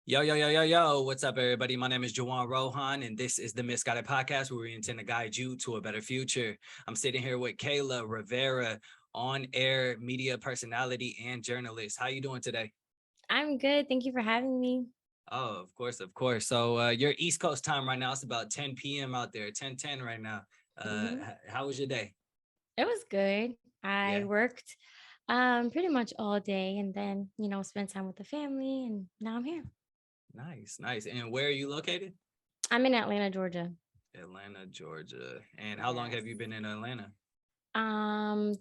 Yo, yo, yo, yo, yo. What's up, everybody? My name is Juwan Rohan, and this is the Misguided Podcast, where we intend to guide you to a better future. I'm sitting here with Kayla Rivera, on-air media personality and journalist. How you doing today? I'm good. Thank you for having me. Oh, of course, of course. So you're East Coast time right now. It's about 10 p.m. out there, 10:10 right now. hmm How was your day? It was good. I Yeah, worked pretty much all day and then, spent time with the family and now I'm here. nice, nice. And where are you located? I'm in Atlanta, Georgia. Atlanta, Georgia. And how long Yes. have you been in Atlanta?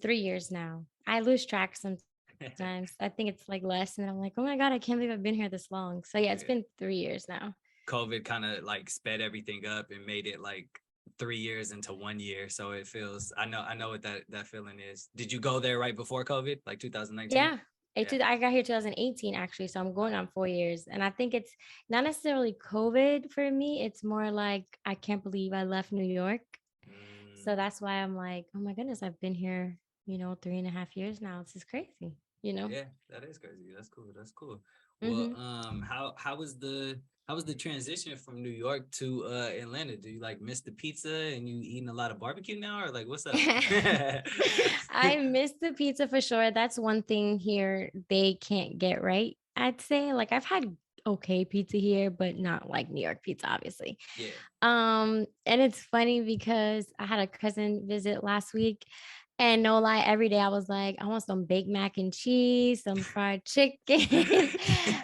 3 years now. I lose track sometimes. I think it's like less and then I'm like, oh my God, I can't believe I've been here this long. So yeah, it's been Yeah. 3 years now. COVID kind of like sped everything up and made it like 3 years into 1 year. So it feels I know what that feeling is. Did you go there right before COVID, like 2019? Yeah. Yeah. I got here 2018 actually, so I'm going Wow. on 4 years. And I think it's not necessarily COVID for me. It's more like I can't believe I left New York. So Mm, that's why I'm like, oh my goodness, I've been here, 3.5 years now. This is crazy. yeah, that is crazy. That's cool. That's cool. Well, hmm how was the transition from New York to Atlanta? Do you like miss the pizza and you eating a lot of barbecue now, or like what's up? I miss the pizza for sure. That's one thing here they can't get right. I'd say like I've had okay pizza here, but not like New York pizza, obviously. Yeah. And it's funny because I had a cousin visit last week, and no lie, every day I was like, I want some baked mac and cheese, some fried chicken,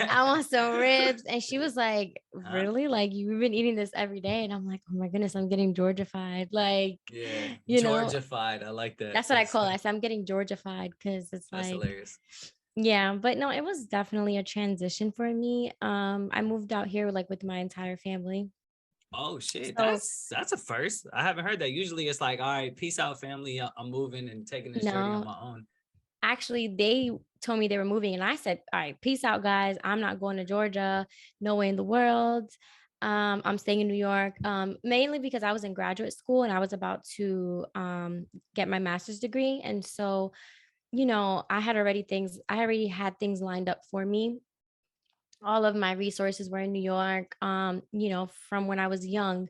I want some ribs. And she was like, Huh? really? Like you've been eating this every day? And I'm like, oh my goodness, I'm getting Georgified. Like, Yeah. you know, Georgified. I like that. that's what I call it. I said, I'm getting Georgified because it's That's like, hilarious. yeah, but no, it was definitely a transition for me. I moved out here like with my entire family. Oh shit, So that's a first. I haven't heard that. Usually it's like, all right, peace out, family. I'm moving and taking this journey on no, my own. actually, they told me they were moving, and I said, "All right, peace out, guys. I'm not going to Georgia. No way in the world. I'm staying in New York. Mainly because I was in graduate school and I was about to get my master's degree, and so I already had things lined up for me. All of my resources were in New York. From when I was young,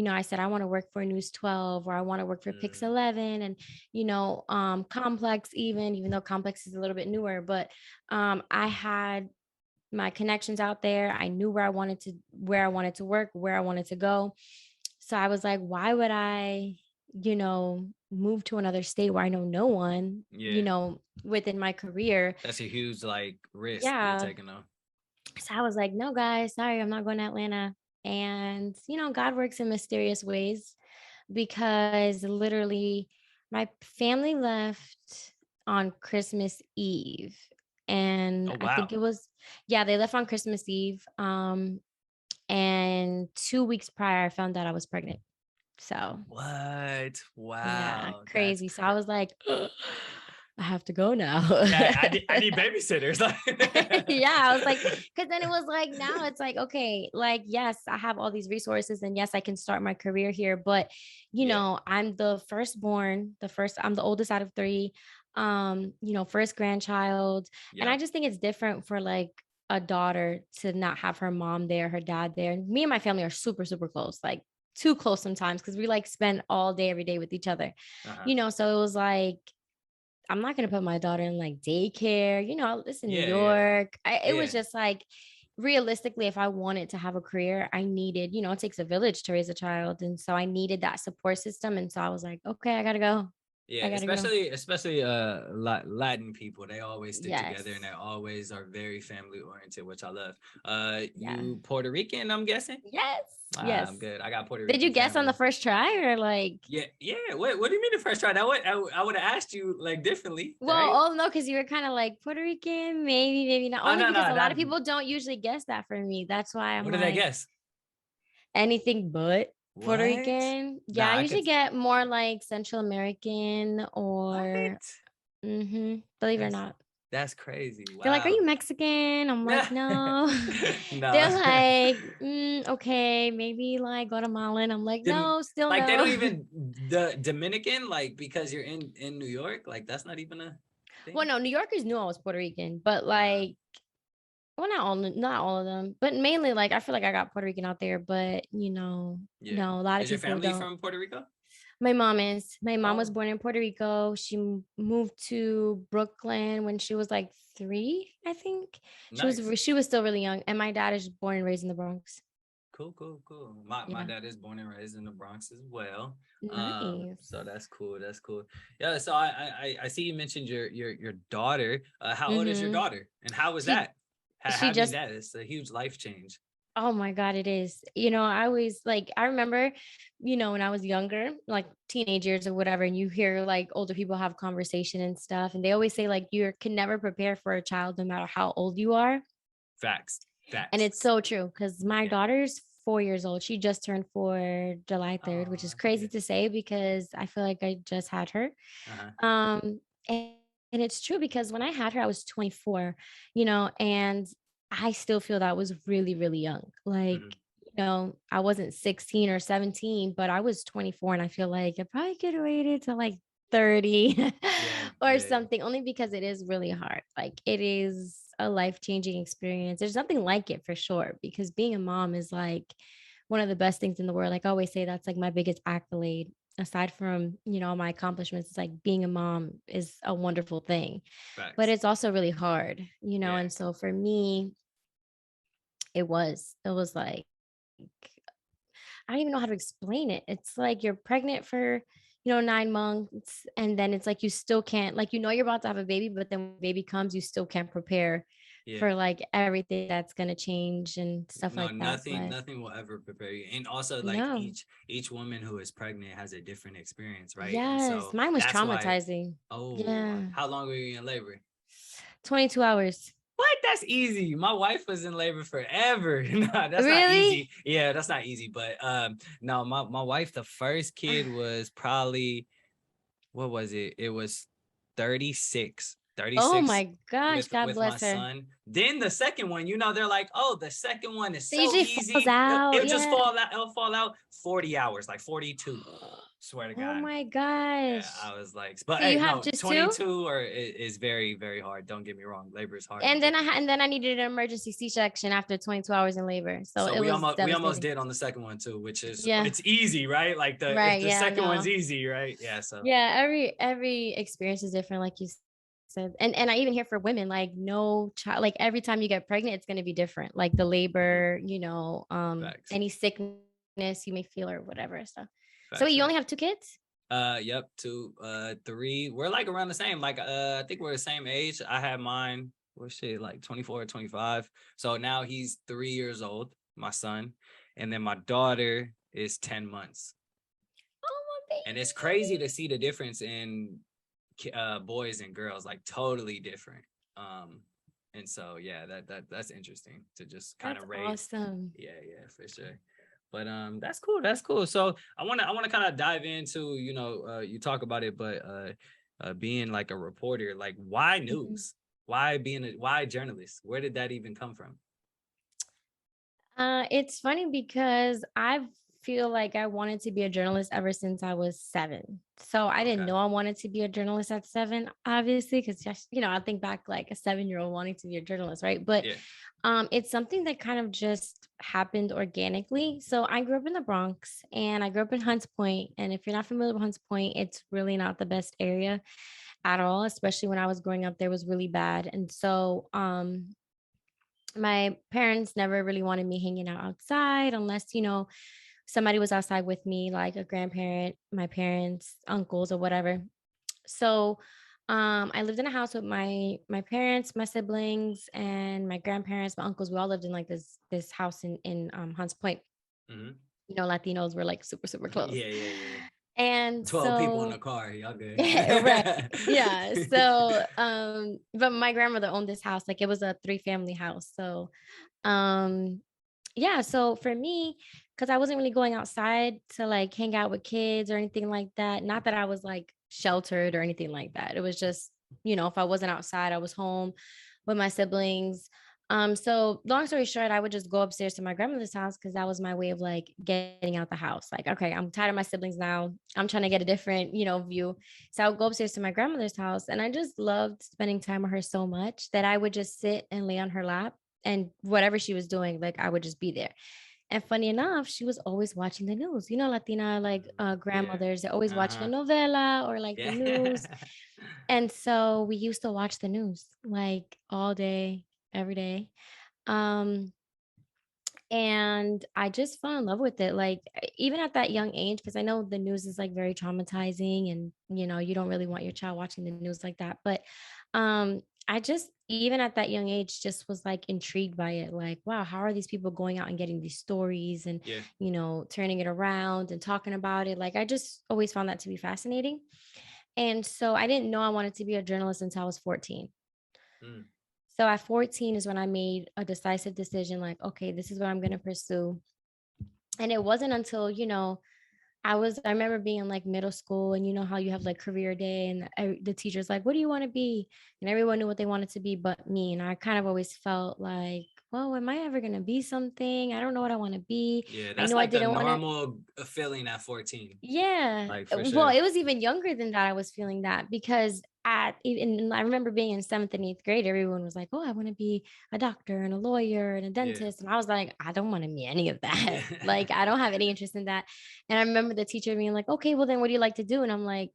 I said I want to work for News 12 or I want to work for Pix Mm, 11 and Complex even though Complex is a little bit newer, but I had my connections out there. I knew where I wanted to work, where I wanted to go. So I was like, why would I, move to another state where I know no one, yeah, within my career. that's a huge like risk you're Yeah, taking on. so I was like, no, guys, sorry, I'm not going to Atlanta. And, God works in mysterious ways because literally my family left on Christmas Eve. And Oh I think wow. it was, yeah, they left on Christmas Eve. And 2 weeks prior, I found out I was pregnant. So, What? yeah, Wow, that's crazy. So I was like, I have to go now. yeah. I need babysitters. Yeah, I was like, because then it was like, now it's like, okay, like, yes, I have all these resources and yes, I can start my career here. But, Yeah, I'm the firstborn, I'm the oldest out of three, first grandchild. And I yep. just think it's different for like a daughter to not have her mom there, her dad there. And me and my family are super, super close, like too close sometimes because we like spend all day, every day with each other, Uh-huh. so it was like, I'm not gonna put my daughter in like daycare. It's in New Yeah, yeah, York. It was yeah. just like realistically, if I wanted to have a career, I needed, it takes a village to raise a child. And so I needed that support system. And so I was like, okay, I gotta go. Yeah, I gotta go. especially Latin people, they always stick together and Yes. they always are very family oriented, which I love. Yeah. You Puerto Rican, I'm guessing? Yes. Ah, Yes. I'm good. I got Puerto Did you Rican guess on the family. first try or like? Yeah, yeah. What do you mean the first try? I would have asked you like differently, Well, right? oh no, because you were kind of like Puerto Rican, maybe, maybe not. Oh Only no, because no, a lot not of people don't usually guess that for me. That's why I'm what did I like, guess? anything but Puerto What? Rican. Yeah, Nah, I I usually could get more like Central American or what? believe it or That's not. that's crazy. They're like, "Are Wow. you Mexican?" I'm like, Yeah. "No." No. They're like, okay, maybe like Guatemalan. I'm like, Dim- "No, still like they don't no." even the Dominican, like because you're in New York, like that's not even a Well, thing. no, New Yorkers knew I was Puerto Rican, but Uh, like Well, not all of them, but mainly like I feel like I got Puerto Rican out there, but Yeah. no, a lot of Is your people family don't. from Puerto Rico? My mom is. My mom was Oh, born in Puerto Rico. She moved to Brooklyn when she was like 3, I think. nice. She was still really young, and my dad is born and raised in the Bronx. Cool, cool, cool. My Yeah. dad is born and raised in the Bronx as well. Nice. So that's cool. That's cool. Yeah. So I see you mentioned your daughter. How old is your Mhm. daughter? And how was She that? she Having just that, it's a huge life change. Oh my God, it is. I always like, I remember, when I was younger, like teenage years or whatever, and you hear like older people have conversation and stuff, and they always say like you can never prepare for a child no matter how old you are. Facts. And Facts. it's so true because my Yeah. daughter's 4 years old. She just turned 4 July 3rd, which is Oh, crazy yeah. to say because I feel like I just had her. Uh-huh. And it's true because when I had her, I was 24, and I still feel that was really, really young. Like, Hmm. I wasn't 16 or 17, but I was 24. And I feel like I probably could have waited till like 30 Yeah. or Yeah. something, only because it is really hard. Like, it is a life changing experience. There's nothing like it for sure, because being a mom is like one of the best things in the world. Like, I always say that's like my biggest accolade aside from my accomplishments. It's like being a mom is a wonderful thing, but Facts. it's also really hard, Yeah. and so for me it was like, I don't even know how to explain it. It's like you're pregnant for 9 months, and then it's like you still can't, like, you're about to have a baby, but then when the baby comes you still can't prepare Yeah. for like everything that's going to change and stuff No, like that. nothing, But nothing will ever prepare you. And also, like no. each woman who is pregnant has a different experience, right? And Yes, so mine was that's why. traumatizing. Oh, Yeah. how long were you in labor? 22 hours. What? That's easy. My wife was in labor forever. No, that's not Really? easy. Yeah, that's not easy. But no, my wife, the first kid was probably, what was it? It was 36. Oh 36 my gosh, God with my bless her. son. Then the second one, they're like, oh, the second one is It so usually falls easy. out. It'll just Yeah. fall out. It'll fall out 40 hours, like 42. Swear to Oh God. my Yeah, gosh. I was like, but So hey, you have no, just two? 22 is very, very hard. Don't get me wrong. Labor is hard and And then difficult. I needed an emergency C-section after 22 hours in labor. So So it was we almost devastating. did on the second one too, which is Yeah. it's easy, right? Like Right. the Yeah, I second one's know. easy, right? Yeah. So Yeah, every experience is different, like you said. And I even hear for women, like no child, like every time you get pregnant, it's gonna be different. Like the mhm, labor, facts, any sickness you may feel or whatever. So wait, facts, you only facts. have two kids? Yep, two, three. We're like around the same. Like, I think we're the same age. I had mine. What shit, like 24 or 25. So now he's 3 years old, my son, and then my daughter is 10 months. Oh, my And it's crazy to see the difference in boys and girls, like totally different. Um, and so yeah, that's interesting to just kind that's of raise. awesome. Yeah, yeah, for sure. But that's cool. That's cool. So I wanna kind of dive into, you talk about it, but being like a reporter, like why Mhm. news? Why journalist? Where did that even come from? It's funny because I feel like I wanted to be a journalist ever since I was 7. So I didn't Okay. know I wanted to be a journalist at 7, obviously, because just, I think back like a 7-year-old wanting to be a journalist, right? But Yeah. it's something that kind of just happened organically. So I grew up in the Bronx and I grew up in Hunts Point. And if you're not familiar with Hunts Point, it's really not the best area at all, especially when I was growing up, there was really bad. And so my parents never really wanted me hanging out outside unless, somebody was outside with me, like a grandparent, my parents, uncles, or whatever. So I lived in a house with my parents, my siblings, and my grandparents, my uncles. We all lived in like this house in Hunts Point. Mm-hmm. Latinos were like super, super close. Yeah, yeah, yeah. And 12 people in a so car. Y'all good. right. Yeah. So but my grandmother owned this house. Like it was a three-family house. So um yeah, so for me, because I wasn't really going outside to like hang out with kids or anything like that. Not that I was like sheltered or anything like that. It was just, if I wasn't outside, I was home with my siblings. So long story short, I would just go upstairs to my grandmother's house because that was my way of like getting out the house. Like, okay, I'm tired of my siblings now. I'm trying to get a different, view. So I would go upstairs to my grandmother's house, and I just loved spending time with her so much that I would just sit and lay on her lap and whatever she was doing, like I would just be there. And funny enough, she was always watching the news. You know, Latina like Yeah. grandmothers, they're always watching Uh-huh. a novela or like the Yeah. news. And so we used to watch the news like all day, every day. Um, and I just fell in love with it. Like even at that young age, because I know the news is like very traumatizing and you know, you don't really want your child watching the news like that. But I just even at that young age just was like intrigued by it. Like, wow, how are these people going out and getting these stories and Yeah. you know, turning it around and talking about it? Like I just always found that to be fascinating. And so I didn't know I wanted to be a journalist until I was 14. Mm. So at 14 is when I made a decisive decision like, okay, this is what I'm going to pursue. And it wasn't until, you know, I remember being in like middle school and you know how you have like career day and the teacher's like, what do you want to be? And everyone knew what they wanted to be but me. And I kind of always felt like, well, am I ever going to be something? I don't know what I want to be. Yeah, I that's knew I like the didn't want to. normal feeling at 14. Yeah. Like for Well, sure. it was even younger than that. I was feeling that because at even I remember being in seventh and eighth grade, everyone was like, "Oh, I want to be a doctor and a lawyer and a Yeah. dentist," and I was like, "I don't want to be any of that. Yeah. Like, I don't have any interest in that." And I remember the teacher being like, "Okay, well then, what do you like to do?" And I'm like,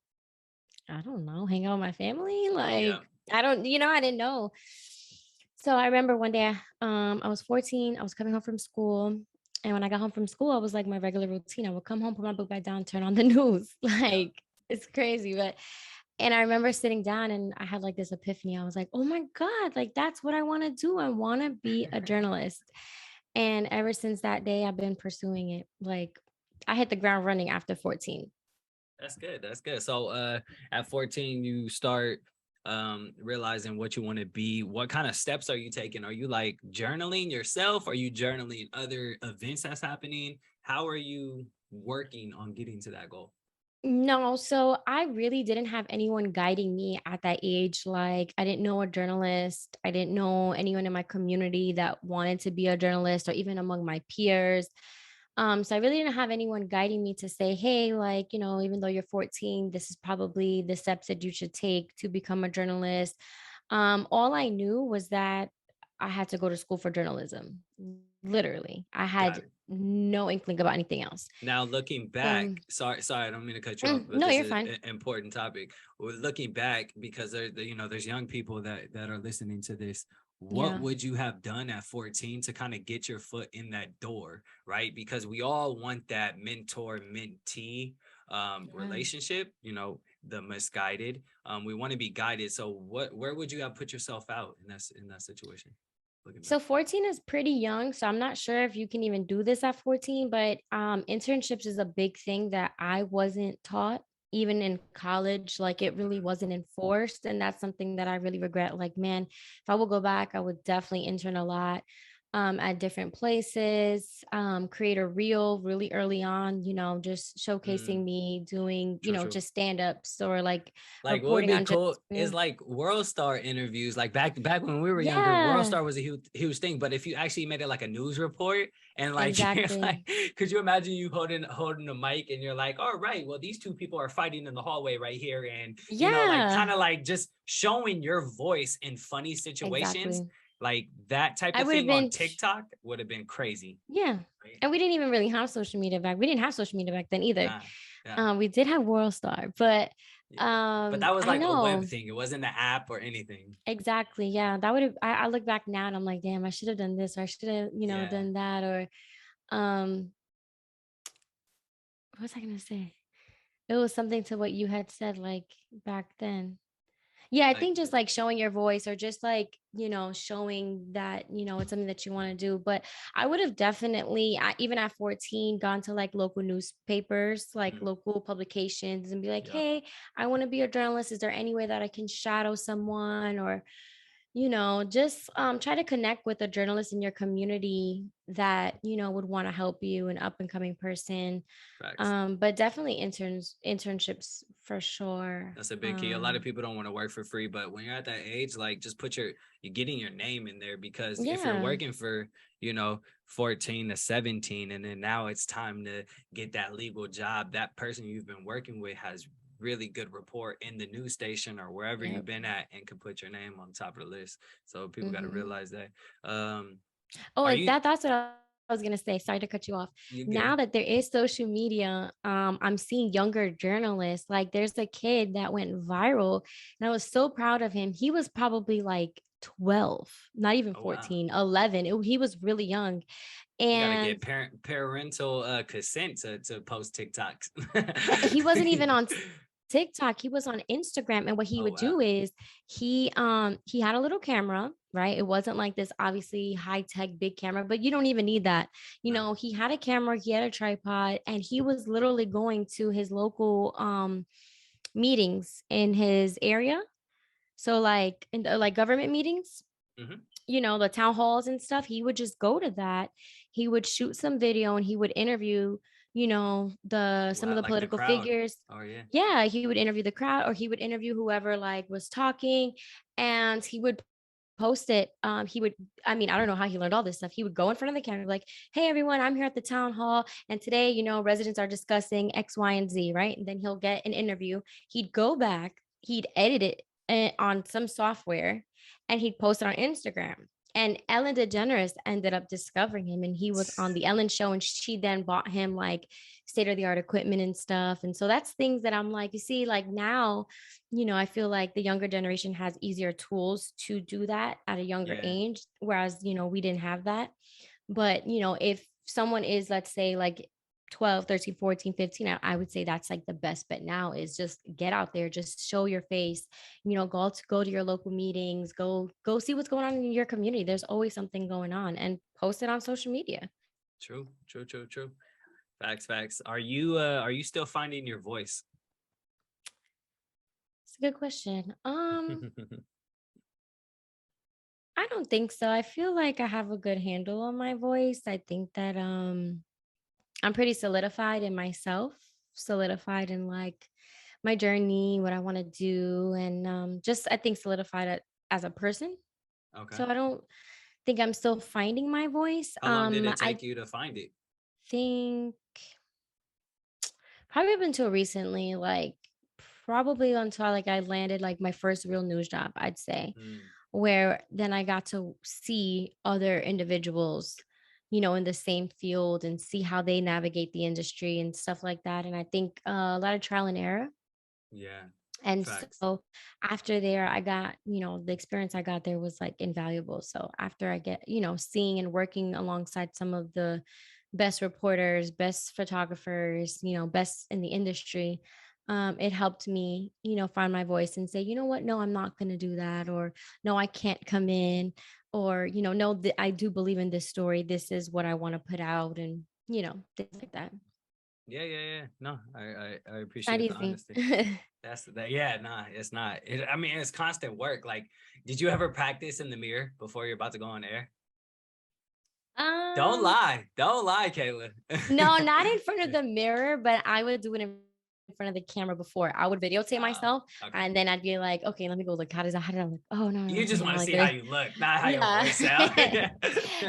"I don't know, hang out with my family." Yeah. Like, I don't, you know, I didn't know. So I remember one day, I was 14. I was coming home from school. And when I got home from school, I was like my regular routine. I would come home, put my book back down, turn on the news. Yeah. Like it's crazy. But and I remember sitting down and I had like this epiphany. I was like, oh my God, like that's what I want to do. I want to be a journalist. And ever since that day, I've been pursuing it. Like I hit the ground running after 14. That's good. That's good. So at 14 you start realizing what you want to be. What kind of steps are you taking? Are you like journaling yourself? Are you journaling other events that's happening? How are you working on getting to that goal? No, so I really didn't have anyone guiding me at that age. Like, I didn't know a journalist. I didn't know anyone in my community that wanted to be a journalist or even among my peers. So I really didn't have anyone guiding me to say, hey, like, you know, even though you're 14, this is probably the steps that you should take to become a journalist. All I knew was that I had to go to school for journalism. Literally, I Got had it. no inkling about anything else. Now looking back, So, sorry, I don't mean to cut you off, but no, this you're is fine. an important topic. Well, looking back, because there's young people that are listening to this. What Yeah. would you have done at 14 to kind of get your foot in that door, right? Because we all want that mentor mentee Yeah. relationship, the misguided. We want to be guided. So where would you have put yourself out in that situation? Looking back. So 14 is pretty young. So I'm not sure if you can even do this at 14, but internships is a big thing that I wasn't taught even in college. Like it really wasn't enforced. And that's something that I really regret. Like, man, if I would go back, I would definitely intern a lot at different places, create a reel really early on, you know, just Mm, showcasing me doing, you true, know, true. just stand ups or like Like what would reporting be on just, cool is like World Star interviews. Like back when we were younger, World yeah, Star was a huge thing. But if you actually made it like a news report and like you're exactly. like, could you imagine you holding the mic and you're like, all right, well these two people are fighting in the hallway right here, and like Yeah, kind of like just showing your voice in funny situations, exactly. like that type I of would have thing on been TikTok would have been crazy, yeah. right? And we didn't even really have social media back. We didn't have social media back then either. Nah, yeah, We did have World Star, but yeah. But that was I like a web know thing. It wasn't an app or anything. exactly. Yeah, that would have. I look back now and I'm like, damn, I should have done this or I should have, you know, Yeah. done that or um, what was I gonna say? It was something to what you had said like back then. Yeah, I Like think just like showing your voice or just like, you know, showing that, you know, it's something that you want to do. But I would have definitely, even at 14, gone to like local newspapers, like mm, local publications and be like, yeah. hey, I want to be a journalist. Is there any way that I can shadow someone or, you know, just try to connect with a journalist in your community that, you know, would want to help you, an up and coming person. Facts. But definitely internships for sure. That's a big key. A lot of people don't want to work for free, but when you're at that age, like just you're getting your name in there, because if you're Yeah. working for, 14 to 17, and then now it's time to get that legal job, that person you've been working with has really good rapport in the news station or wherever you've Yep. been at and can put your name on top of the list. So people got to Hmm. realize that. Um, Oh, are like you that's what I was gonna say. Sorry to cut you off. you Now good? that there is social media, I'm seeing younger journalists. Like there's a kid that went viral, and I was so proud of him. He was probably like 12, not even Oh wow. 14, 11. He was really young. You got to And get parental consent to post TikToks. he wasn't even on TikTok. He was on Instagram. And what he Oh would wow. do is he had a little camera, right? It wasn't like this obviously high-tech big camera, but you don't even need that. No. He had a camera, he had a tripod, and he was literally going to his local meetings in his area. So like in like government meetings, Hmm. the town halls and stuff, he would just go to that. He would shoot some video and he would interview, the some of Wow, the like the political crowd. figures. Oh yeah. Yeah, he would interview the crowd or he would interview whoever like was talking, and he would post it. I don't know how he learned all this stuff. He would go in front of the camera like, "Hey everyone, I'm here at the town hall and today, residents are discussing X, Y, and Z," right? And then he'll get an interview. He'd go back, he'd edit it on some software, and he'd post it on Instagram. And Ellen DeGeneres ended up discovering him, and he was on the Ellen show, and she then bought him like state of the art equipment and stuff. And so that's things that I'm like, you see, like now, I feel like the younger generation has easier tools to do that at a younger Yeah. age, whereas, we didn't have that. But, if someone is, let's say, like 12, 13, 14, 15, I would say that's like the best bet now is just get out there, just show your face, go to your local meetings, go see what's going on in your community. There's always something going on, and post it on social media. True. True. True. True. Facts. Facts. Are you still finding your voice? It's a good question. I don't think so. I feel like I have a good handle on my voice. I think that I'm pretty solidified in myself, solidified in like my journey, what I want to do, and just I think solidified as a person. Okay. So I don't think I'm still finding my voice. How long did it I take you to find it? think probably up until recently, like probably until like I landed like my first real news job, I'd say, Mm, where then I got to see other individuals, in the same field and see how they navigate the industry and stuff like that. And I think a lot of trial and error. yeah. And Facts. so after there, I got, the experience I got there was like invaluable. So after I get, seeing and working alongside some of the best reporters, best photographers, best in the industry, it helped me, find my voice and say, you know what, no, I'm not going to do that. Or no, I can't come in. Or, no, I do believe in this story. This is what I want to put out, and, things like that. Yeah, yeah, yeah. No, I It's not appreciate the easy. honesty. That's that. Yeah, nah, it's not. I mean, it's constant work. Like, did you ever practice in the mirror before you're about to go on air? Don't um, lie. Don't lie, Kayla. No, not in front of the mirror, but I would do it in front of the camera before. I would videotape Ah, myself, okay. and then I'd be like, okay, let me go look. How did I look? Oh no, You okay, just now want to like see how this. you look, not how your Yeah. voice sound. Yeah.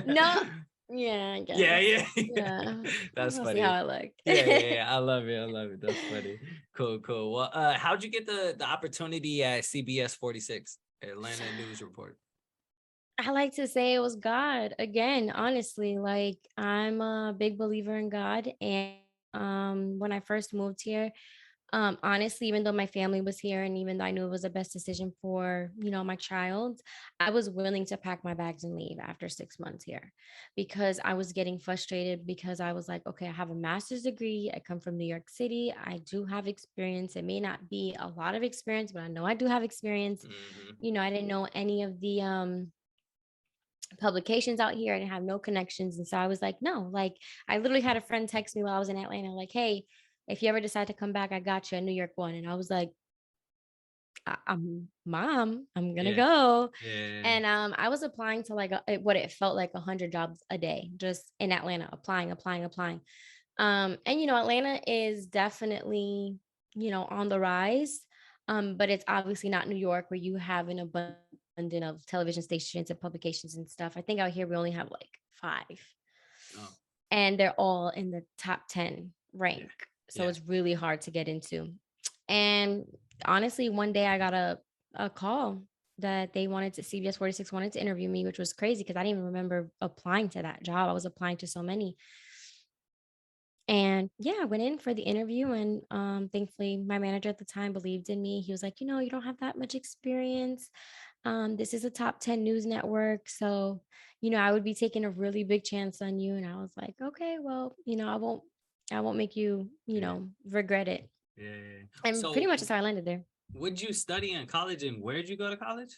No, yeah, I Yeah, guess. yeah, yeah. Yeah. That's We'll see how funny. I look. Yeah, yeah, yeah. I love it. I love it. That's funny. Cool, cool. Well, how'd you get the opportunity at CBS 46, Atlanta News Report? I like to say it was God again, honestly. Like I'm a big believer in God. And when I first moved here, honestly, even though my family was here and even though I knew it was the best decision for, my child, I was willing to pack my bags and leave after 6 months here because I was getting frustrated because I was like, okay, I have a master's degree. I come from New York City. I do have experience. It may not be a lot of experience, but I know I do have experience. Hmm. I didn't know any of the publications out here. I didn't have no connections. And so I was like, no, like I literally had a friend text me while I was in Atlanta, like, hey, if you ever decide to come back, I got you a New York one. And I was like, I'm mom, I'm gonna Yeah, go. yeah, And I was applying to like what it felt like 100 jobs a day, just in Atlanta, applying, applying, applying. And Atlanta is definitely, on the rise. But it's obviously not New York where you have an abundance of television stations and publications and stuff. I think out here we only have like five, oh, and they're all in the top 10 yeah, rank. So yeah, it's really hard to get into. And honestly, one day I got a call that CBS 46 wanted to interview me, which was crazy because I didn't even remember applying to that job. I was applying to so many. And yeah, I went in for the interview, and thankfully my manager at the time believed in me. He was like, you don't have that much experience. This is a top 10 news network. So, I would be taking a really big chance on you. And I was like, okay, well, I won't make you, Yeah. regret it. Yeah. And pretty So much that's how I landed there. would you study in college, and where did you go to college?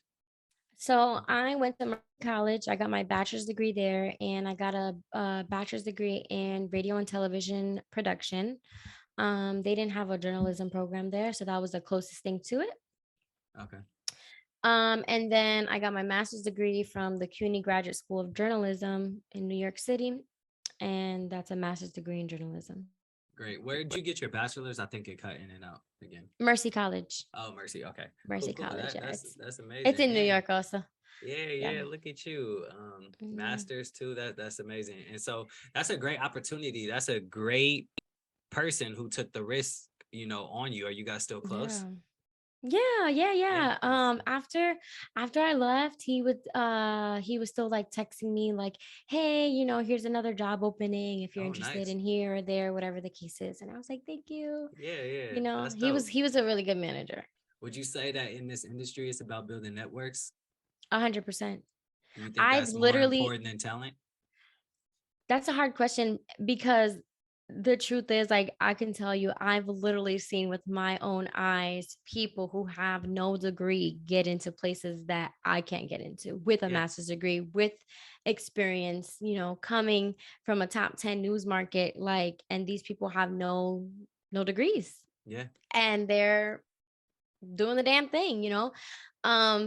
So I went to Mercy College. I got my bachelor's degree there, and I got a bachelor's degree in radio and television production. They didn't have a journalism program there, so that was the closest thing to it. Okay. And then I got my master's degree from the CUNY Graduate School of Journalism in New York City, and that's a master's degree in journalism. Great. Where did you get your bachelor's? I think it cut in and out again. Mercy College. Oh, Mercy. Okay. Mercy Cool. College. Yeah, That's it's amazing. in New Man. York also. Yeah. Yeah. Look at you. Mhm. Masters too. That's amazing. And so that's a great opportunity. That's a great person who took the risk, on you. Are you guys still close? Yeah. Yeah, yeah, Yeah. yeah. After I left, he was still like texting me like, "Hey, here's another job opening if you're Oh, interested nice. in here or there, whatever the case is." And I was like, "Thank you." Yeah. That's He was dope. he was a really good manager. Would you say that in this industry, it's about building networks? 100%. You think I've that's more literally important than talent? That's a hard question because the truth is, like, I can tell you, I've literally seen with my own eyes people who have no degree get into places that I can't get into with a Yeah. master's degree, with experience, coming from a top 10 news market, like, and these people have no degrees Yeah. and they're doing the damn thing.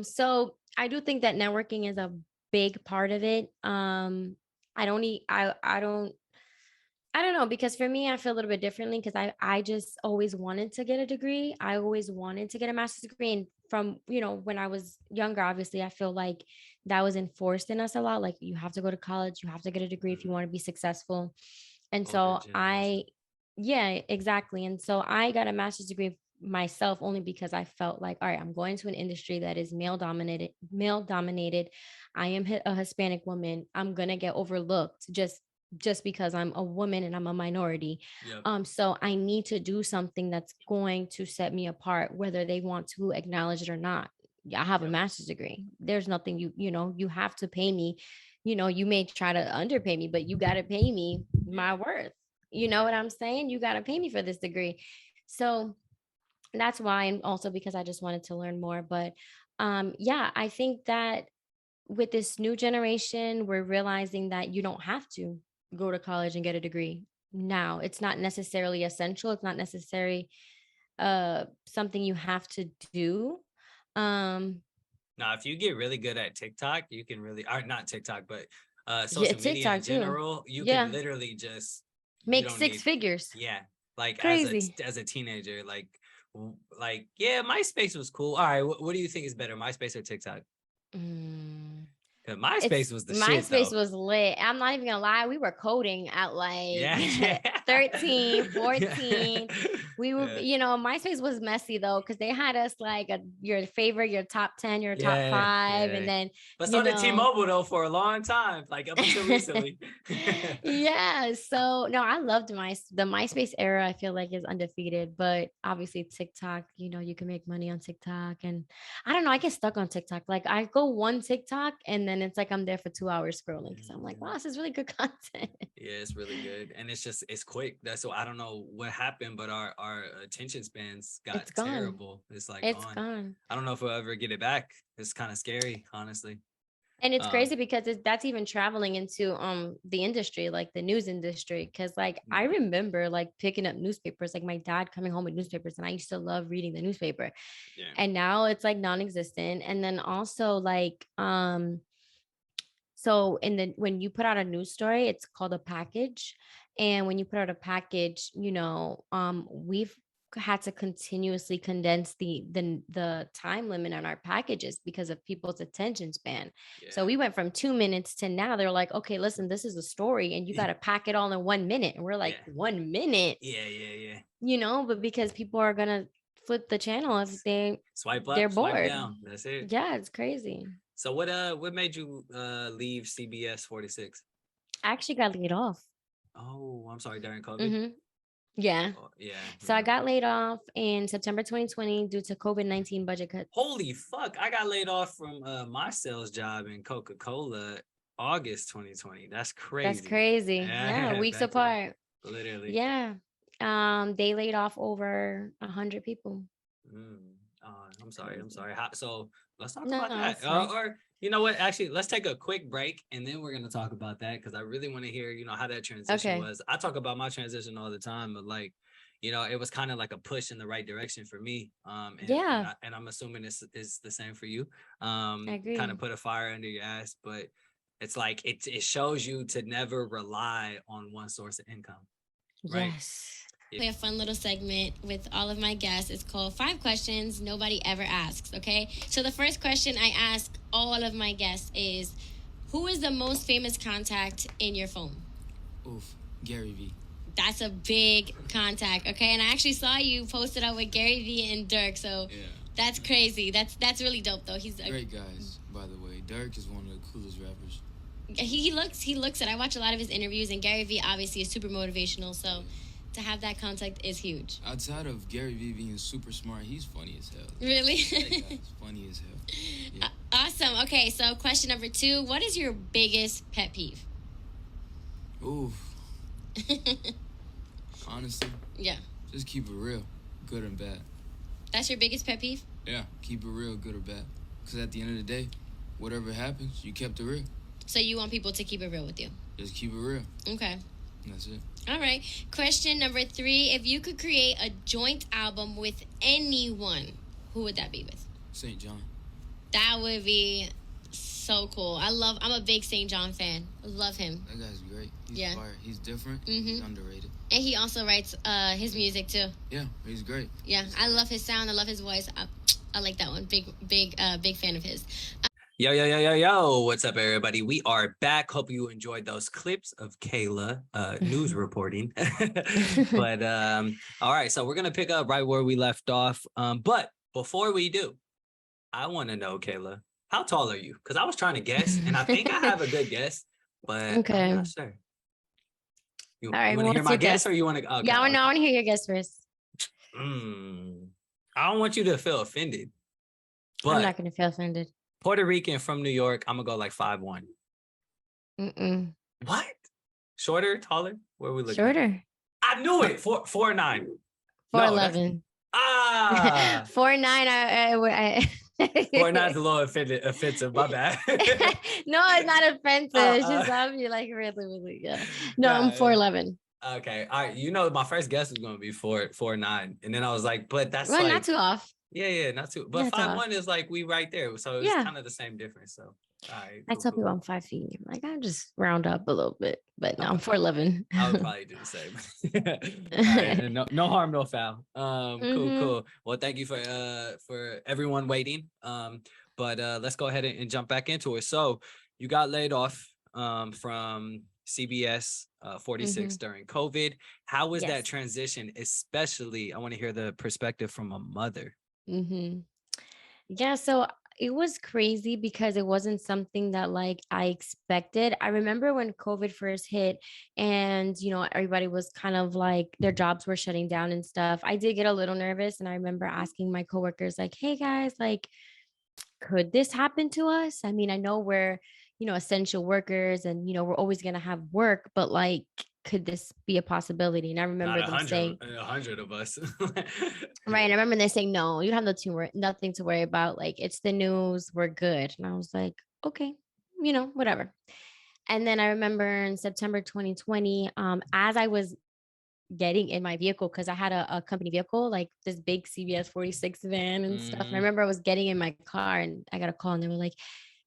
So I do think that networking is a big part of it. I don't need I don't know, because for me, I feel a little bit differently because I just always wanted to get a degree. I always wanted to get a master's degree. And from, when I was younger, obviously, I feel like that was enforced in us a lot. Like, you have to go to college, you have to get a degree if you Mhm. want to be successful. And Older so generation. yeah, exactly. And so I got a master's degree myself only because I felt like, all right, I'm going to an industry that is male dominated. I am a Hispanic woman. I'm going to get overlooked just because I'm a woman and I'm a minority. Yep. So I need to do something that's going to set me apart, whether they want to acknowledge it or not. I have a Yep. master's degree. There's nothing you have to pay me. You may try to underpay me, but you got to pay me Yeah. my worth. You know Yeah. what I'm saying? You got to pay me for this degree. So that's why, and also because I just wanted to learn more. But yeah, I think that with this new generation, we're realizing that you don't have to go to college and get a degree now. It's not necessarily essential. It's not necessary something you have to do. Um Now, if you get really good at TikTok, you can really, or not TikTok, but yeah, social media in TikTok too. general, you can Yeah. literally just, you Make don't six need, figures. yeah, like Crazy. as a teenager, like yeah, MySpace was cool. All right, what do you think is better, MySpace or TikTok? Mm. Because MySpace It's was the shit MySpace though. was lit. I'm not even gonna lie. We were coding at like Yeah, 13, yeah, 14. We were, yeah, MySpace was messy though, because they had us like your favorite, your top 10, your top yeah, five, and yeah. then, But you so did know, T-Mobile though for a long time, like up until recently. yeah. So no, I loved the MySpace era. I feel like is undefeated, but obviously TikTok, you can make money on TikTok, and I don't know. I get stuck on TikTok. Like, I go one TikTok and then it's like I'm there for 2 hours scrolling because I'm like, wow, Yeah. this is really good content. Yeah, it's really good, and it's quick. That's what I don't know what happened, but our attention spans got It's gone. terrible. It's like It's gone. gone. I don't know if we'll ever get it back. It's kind of scary, honestly. And it's Um, crazy because that's even traveling into the industry, like the news industry. Cause like I yeah, remember like picking up newspapers, like my dad coming home with newspapers, and I used to love reading the newspaper. yeah, And now it's like non-existent. And then also like so when you put out a news story, it's called a package. And when you put out a package, we've had to continuously condense the time limit on our packages because of people's attention span. So yeah, we went from 2 minutes to now they're like, okay, listen, this is a story and you got to pack it all in 1 minute. And we're like, yeah, 1 minute, yeah. but because people are gonna flip the channel if Swipe they're up, swipe bored. down. That's it. Yeah, it's crazy. So what made you leave CBS 46? I actually got laid off. Oh, I'm sorry, during COVID. Hmm. Yeah. Oh, yeah. So I got laid off in September 2020 due to COVID-19 budget cuts. Holy fuck! I got laid off from my sales job in Coca-Cola August 2020. That's That's crazy. crazy. Yeah, weeks Back to back. apart. Literally. Yeah. They laid off over 100 people. Mm. I'm sorry. So let's talk No, about that. it's fine. Or you know what? Actually, let's take a quick break and then we're gonna talk about that because I really want to hear, how that transition was. I talk about my transition all the time, but like, it was kind of like a push in the right direction for me. And I'm assuming this is the same for you. I agree. Kind of put a fire under your ass, but it's like it shows you to never rely on one source of income. Right? Yes. Play a fun little segment with all of my guests. It's called 5 Questions Nobody Ever Asks, okay? So the first question I ask all of my guests is, who is the most famous contact in your phone? Oof, Gary V. That's a big contact, okay? And I actually saw you posted up with Gary V and Dirk, so that's crazy. That's really dope, though. He's great guys, by the way. Dirk is one of the coolest rappers. He looks it. I watch a lot of his interviews, and Gary V obviously is super motivational, so to have that contact is huge. Outside of Gary V being super smart, he's funny as hell. Really? That guy's funny as hell. Yeah. Awesome. Okay, so question number 2. What is your biggest pet peeve? Oof. Honestly? Yeah. Just keep it real, good and bad. That's your biggest pet peeve? Yeah, keep it real, good or bad. Because at the end of the day, whatever happens, you kept it real. So you want people to keep it real with you? Just keep it real. Okay. That's it. All right. Question number 3. If you could create a joint album with anyone, who would that be with? St. John. That would be so cool. I'm a big St. John fan. I love him. That guy's great. He's fire. He's different. He's underrated. And he also writes his music too. Yeah, he's great. Yeah, I love his sound. I love his voice. I like that one. Big fan of his. Yo, what's up, everybody? We are back. Hope you enjoyed those clips of Kayla news reporting. But all right, so we're gonna pick up right where we left off. But before we do, I want to know, Kayla, how tall are you? Because I was trying to guess, and I think I have a good guess, but okay. I'm not sure. You right, want to hear my guess, or you want to? Okay, I want to hear your guess first. I don't want you to feel offended, but I'm not going to feel offended. Puerto Rican from New York, I'm gonna go like 5'1". What? Shorter, taller? Where are we looking? Shorter. I knew it. 4'9". 4'11". 4'9". I 4'9" is a little offensive. My bad. No, it's not offensive. It's just I'm like really. Yeah. No, I'm 4'11". Okay. All right. My first guess was gonna be 4'9", and then I was like, but that's not too off. Yeah, not too. But 5'1" is like we right there, so it's kind of the same difference. So, all right. I tell people I'm 5 feet. I'm like, I just round up a little bit, but no, I'm 4'11". I would probably do the same. All right, no harm, no foul. Cool. Well, thank you for everyone waiting. But let's go ahead and jump back into it. So, you got laid off from CBS 46 during COVID. How was that transition? Especially, I want to hear the perspective from a mother. Yeah, so it was crazy because it wasn't something that like I expected. I remember when COVID first hit and, everybody was kind of like their jobs were shutting down and stuff. I did get a little nervous, and I remember asking my coworkers like, hey guys, like, could this happen to us? I mean, I know we're, essential workers and, we're always going to have work, but like, could this be a possibility? And I remember them saying 100 of us. Right. And I remember they saying, no, you have nothing to worry about. Like, it's the news. We're good. And I was like, okay, whatever. And then I remember in September 2020, as I was getting in my vehicle, because I had a company vehicle, like this big CBS 46 van and stuff. And I remember I was getting in my car and I got a call and they were like,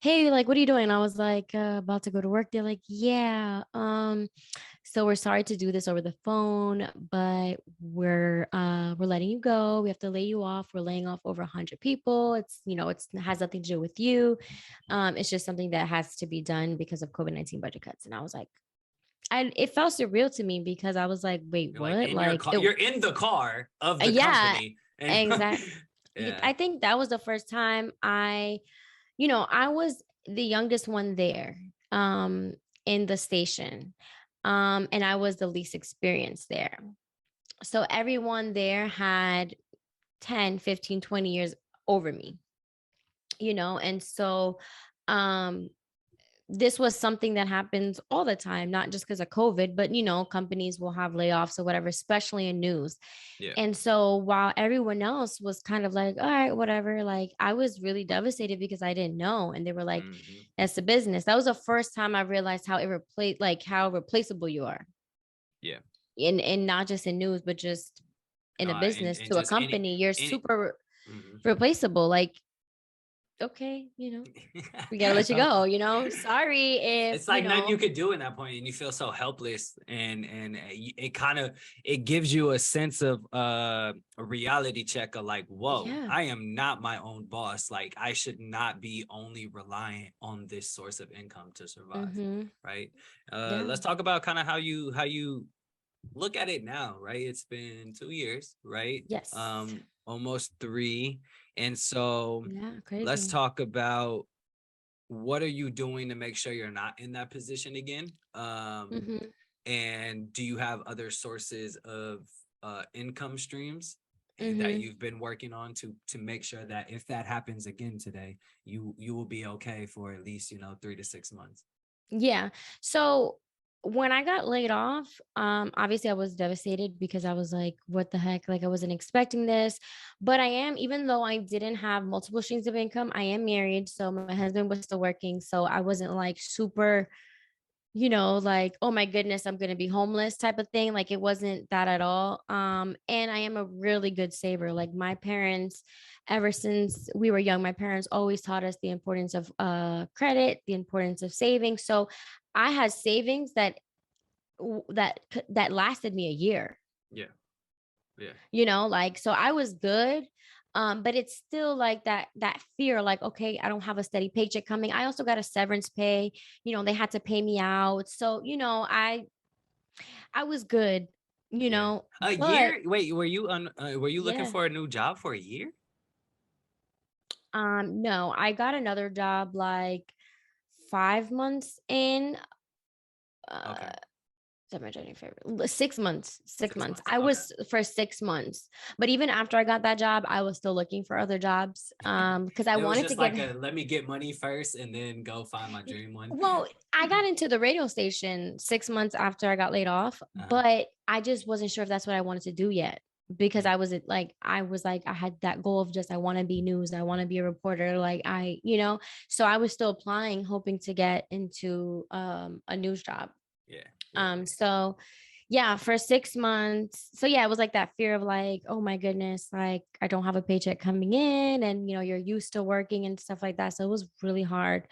hey, like, what are you doing? And I was like, about to go to work. They're like, yeah. So we're sorry to do this over the phone, but we're letting you go. We have to lay you off. We're laying off over 100 people. It's, it has nothing to do with you. It's just something that has to be done because of COVID-19 budget cuts. And I was like, it felt surreal to me because I was like, wait, what? You're in the car of the company And Exactly. yeah. I think that was the first time I was the youngest one there, in the station. And I was the least experienced there. So everyone there had 10, 15, 20 years over me, and so, um, this was something that happens all the time, not just because of COVID, but companies will have layoffs or whatever, especially in news. Yeah. And so while everyone else was kind of like, all right, whatever, like I was really devastated because I didn't know. And they were like, Mm-hmm. that's the business. That was the first time I realized how replaceable you are. Yeah. And not just in news, but just in No, a business and to a just company, you're any. super Mhm. replaceable. Like, okay, we gotta let you go, sorry if, It's like nothing you could do in that point, and you feel so helpless, and it kind of, it gives you a sense of a reality check of like, whoa, yeah. I am not my own boss. Like, I should not be only reliant on this source of income to survive, Mm-hmm. right? Yeah. Let's talk about kind of how you look at it now, right? It's been 2 years, right? Yes. Almost three. And so Yeah, let's crazy. talk about, what are you doing to make sure you're not in that position again? Mm-hmm. And do you have other sources of income streams that Mm-hmm. you've been working on to make sure that if that happens again today, you will be okay for at least 3 to 6 months? Yeah. So when I got laid off, obviously I was devastated because I was like, what the heck? Like I wasn't expecting this. But even though I didn't have multiple streams of income, I am married. So my husband was still working. So I wasn't like super, like, oh my goodness, I'm gonna be homeless type of thing. Like it wasn't that at all. And I am a really good saver. Like my parents, ever since we were young, my parents always taught us the importance of credit, the importance of saving. So I had savings that lasted me a year. Yeah. Yeah. Like, so I was good. But it's still like that fear, like, okay, I don't have a steady paycheck coming. I also got a severance pay, they had to pay me out. So, I was good, Yeah. A but year? Wait, were you looking yeah. for a new job for a year? No, I got another job like 5 months in. Okay. uh Summer, January, February, 6 months. Six 6 months. months. I Okay. was for 6 months, but even after I got that job, I was still looking for other jobs. Because I It was wanted to just get. like a, let me get money first and then go find my dream one. Well, I got into the radio station 6 months after I got laid off, Uh-huh. but I just wasn't sure if that's what I wanted to do yet. Because Mm. I had that goal of just, I want to be news, I want to be a reporter, like so I was still applying, hoping to get into a news job. Yeah. Yeah. So yeah, for 6 months. So yeah, it was like that fear of like, oh my goodness, like I don't have a paycheck coming in, and you're used to working and stuff like that. So it was really hard.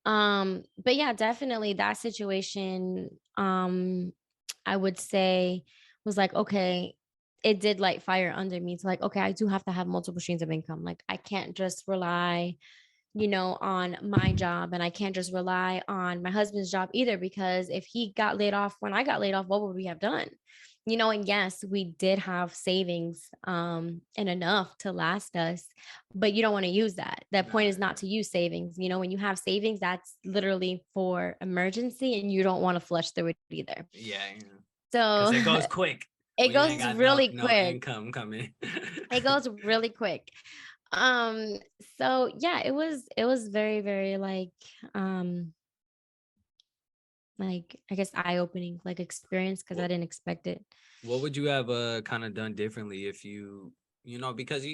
But yeah, definitely that situation, I would say, was like, okay, it did light fire under me. It's like, okay, I do have to have multiple streams of income. Like I can't just rely on my job, and I can't just rely on my husband's job either, because if he got laid off when I got laid off, what would we have done? And yes, we did have savings, and enough to last us, but you don't want to use that. The Nah, point is not yeah. to use savings. When you have savings, that's literally for emergency, and you don't want to flush through it either. Yeah. So Because it goes quick it when you ain't goes got no really no quick. income coming. It goes really quick. Um, so yeah, it was very, very um I guess eye-opening experience, because I What didn't expect it. what would you have kind of done differently if because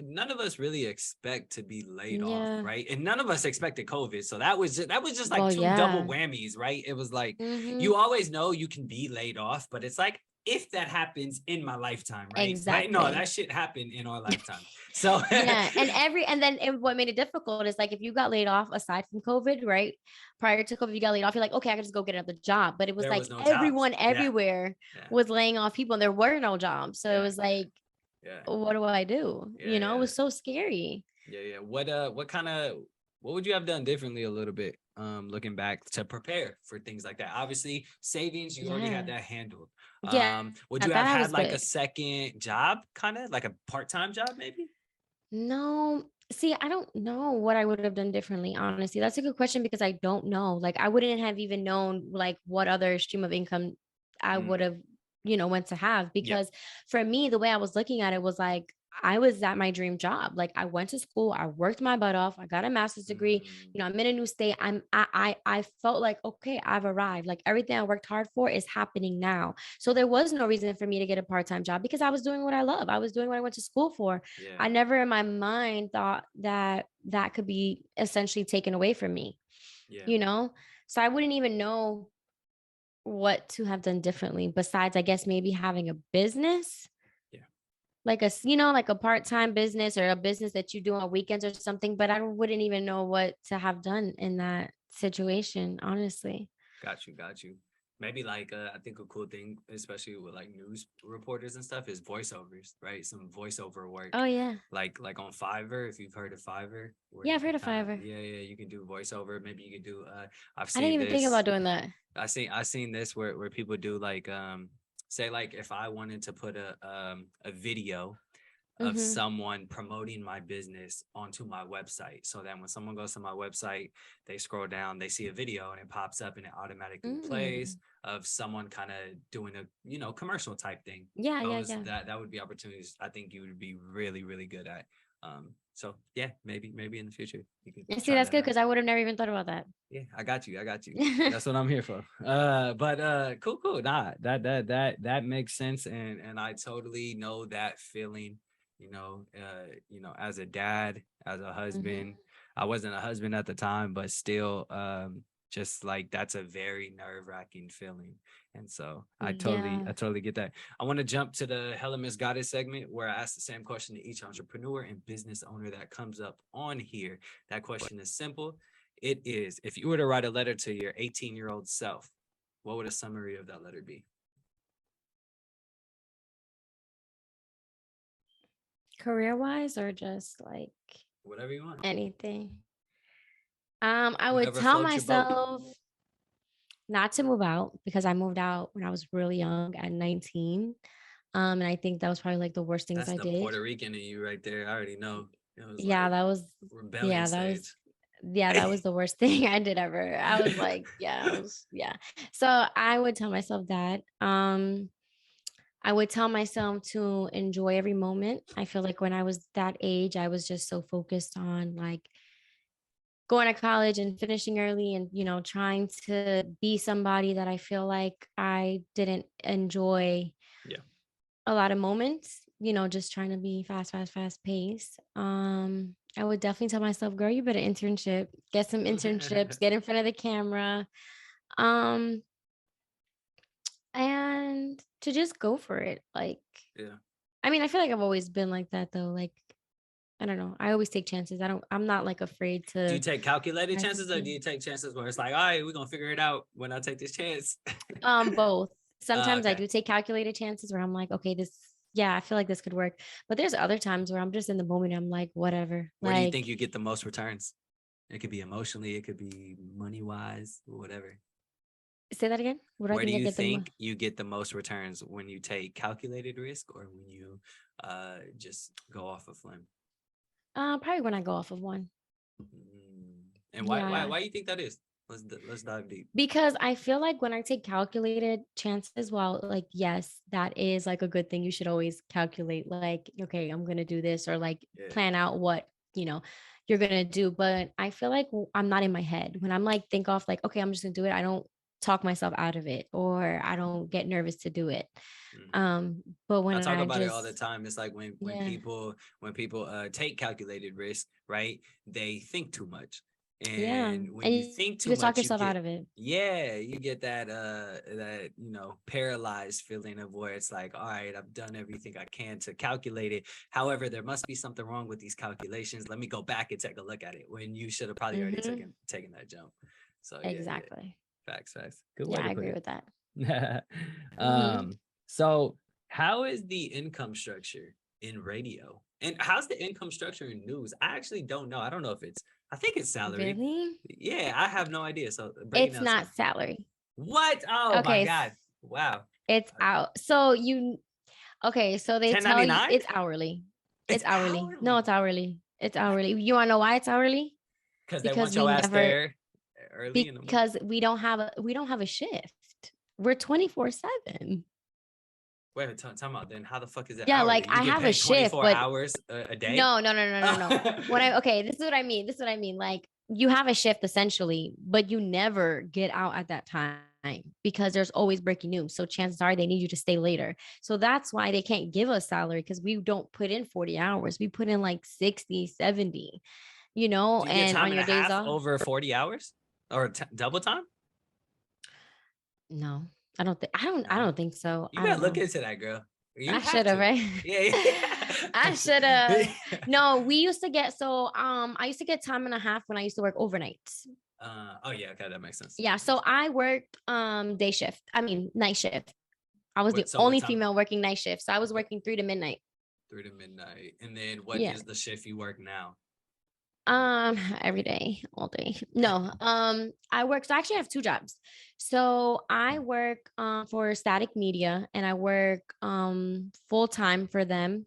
none of us really expect to be laid off, Yeah. right? And none of us expected COVID. So that was just like Well, two double yeah. whammies, right? It was like, Mm-hmm. you always know you can be laid off, but it's like, if that happens in my lifetime, right? But no, Exactly. that shit happened in our lifetime. So Yeah, and what made it difficult is like if you got laid off aside from COVID, right? Prior to COVID, you got laid off, you're like, okay, I can just go get another job. But it was there like was no jobs. everyone Yeah. everywhere Yeah. was laying off people, and there were no jobs. So it Yeah. was like, Yeah. what do I do? Yeah. It Yeah. was so scary. Yeah. Yeah. What would you have done differently a little bit? looking back to prepare for things like that? Obviously, savings, you already had Yeah. that handled. Yeah. Would you have That had was like a good. second job, kind of like a part-time job, maybe? No, see, I don't know what I would have done differently, honestly. That's a good question because I don't know. Like, I wouldn't have even known like what other stream of income I would Mm, have, went to have. yeah. Because for me, the way I was looking at it was like I was at my dream job. Like I went to school, I worked my butt off, I got a master's degree. Mm, I'm in a new state. I felt like, okay, I've arrived. Like everything I worked hard for is happening now. So there was no reason for me to get a part-time job because I was doing what I love. I was doing what I went to school for. yeah. I never in my mind thought that that could be essentially taken away from me, Yeah. you know? So I wouldn't even know what to have done differently besides, I guess, maybe having a business, Yeah. like like a part-time business or a business that you do on weekends or something. But I wouldn't even know what to have done in that situation, honestly. Got you. Got you. Maybe like I think a cool thing, especially with like news reporters and stuff, is voiceovers, right? Some voiceover work, Oh, yeah. like on Fiverr, if you've heard of Fiverr, where Yeah, you I've can heard of kind of Fiverr. you can do voiceover. Maybe you can do. I've I didn't seen even think this. about doing that. I seen this where people do like say like if I wanted to put a video of Mm-hmm. someone promoting my business onto my website. So then when someone goes to my website, they scroll down, they see a video and it pops up and it automatically plays Mm. of someone kind of doing a, commercial type thing. Yeah, yeah, Those yeah. that would be opportunities I think you would be really, really good at. So yeah, maybe in the future you could And see, try that's that good out. because I would have never even thought about that. Yeah, I got you. I got you. That's what I'm here for. But cool. Nah, that makes sense, and I totally know that feeling. As a dad, as a Mm-hmm. husband, I wasn't a husband at the time, but still, just like that's a very nerve-wracking feeling. And so I Yeah. totally get that. I want to jump to the Hella Misguided segment where I ask the same question to each entrepreneur and business owner that comes up on here. That question is simple. It is, if you were to write a letter to your 18-year-old self, what would a summary of that letter be? Career-wise or just like Whatever you want. anything? I would Whatever tell floats your boat. myself not to move out because I moved out when I was really young at 19. And I think that was probably like the worst things That's I the did. Puerto Rican in you right there. I already know. It was Yeah, like that was rebellion yeah, that was stage. yeah, that was the worst thing I did ever. I was like, yeah. So I would tell myself that. I would tell myself to enjoy every moment. I feel like when I was that age, I was just so focused on like going to college and finishing early and, trying to be somebody that I feel like I didn't enjoy Yeah. a lot of moments, just trying to be fast pace. I would definitely tell myself, girl, you better internship, get some internships, get in front of the camera. Um, and to just go for it. Like, Yeah. I mean, I feel like I've always been like that though. Like, I don't know. I always take chances. I'm not like afraid Do you to take calculated try chances or do something. you take chances where it's like, all right, we're gonna figure it out when I take this chance? Both. Sometimes I Okay. do take calculated chances where I'm like, okay, yeah, I feel like this could work. But there's other times where I'm just in the moment. I'm like, whatever. Where do you Like, think you get the most returns? It could be emotionally, it could be money wise, whatever. say that again. What do I Where do think I you get think you get the most returns, when you take calculated risk or when you just go off a limb? probably when I go off of one. And Yeah. why you think that is? Let's dive deep. Because I feel like when I take calculated chances, while like, yes, that is like a good thing. You should always calculate, like, okay, I'm going to do this or like Yeah. plan out what, you're going to do. But I feel like I'm not in my head when I'm like, think off like, okay, I'm just going to do it. I don't talk myself out of it or I don't get nervous to do it. Mhm. But when I talk I about it all the just, time. It's like when yeah, people take calculated risk, right? They think too much. yeah. And when And you you think too just talk much, you yourself out get, of it. yeah, you get that paralyzed feeling of where it's like, all right, I've done everything I can to calculate it. However, there must be something wrong with these calculations. Let me go back and take a look at it, when you should have probably already Hmm. taken that jump. So yeah. Exactly. Facts. Good way Yeah, to I put agree it. with that. Hmm. So how is the income structure in radio? And how's the income structure in news? I actually don't know. I don't know if it's I think it's salary. Really? Yeah, I have no idea. So break it It's down. not salary. What? Oh my Okay, God. Wow. it's out. So you okay, so they tell you 1099? it's hourly. It's It's hourly. No, it's hourly. hourly. It's hourly. You want to know why it's hourly? Because they Because want your we ass never there early in the morning. because we don't have a shift. We're 24/7. Wait, tell me about then. How the fuck is it Yeah, hourly? like You I get have a paid shift, 24 but hours a day? no, no, no, no, no, no. Okay, this is what I mean. This is what I mean. Like you have a shift essentially, but you never get out at that time because there's always breaking news. So chances are they need you to stay later. So that's why they can't give us salary because we don't put in 40 hours. We put in like 60, 70, Do you get and time on and a your days half off. over 40 hours? Or double time? No, I don't No. think so. You I better don't look know. into that, girl. You I have should have, to. right? Yeah, I should yeah. have. No, we used to get I used to get time and a half when I used to work overnights. Oh yeah, okay, that makes sense. Yeah, so I worked day shift. I mean night shift. I was the What only time? female working night shift. So I was Okay, working 3 to midnight. 3 to midnight. And then what Yeah. is the shift you work now? Every day, all day. No, I work. So I actually have 2 jobs. So I work for Static Media, and I work full time for them.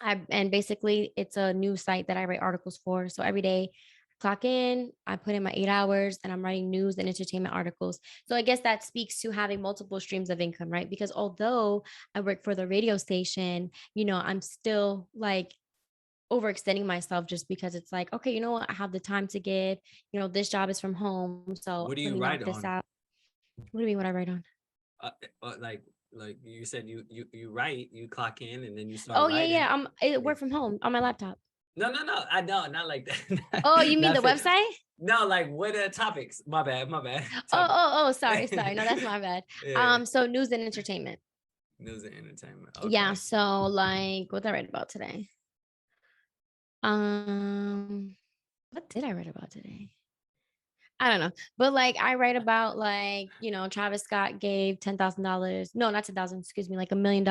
And basically it's a news site that I write articles for. So every day clock in, I put in my 8 hours and I'm writing news and entertainment articles. So I guess that speaks to having multiple streams of income, right? Because although I work for the radio station, I'm still like overextending myself just because it's like, okay, you know what? I have the time to give, this job is from home. So What do let you me write knock this on? out. What do you mean what I write on? Uh, like you said, you write, you clock in, and then you start Oh yeah, writing. yeah. I Yeah. work from home on my laptop. No. I don't, not like that. Oh, you mean Not the fit. website? No, like what topics? My bad. Oh, Topic. oh, oh, sorry, sorry. No, that's my bad. Yeah. So news and entertainment. News and entertainment. Yeah, Okay. so like what did I write about today? Um, what did I write about today? I don't know. But like I write about like, Travis Scott gave $10,000. No, not 10,000, excuse me, like $1 million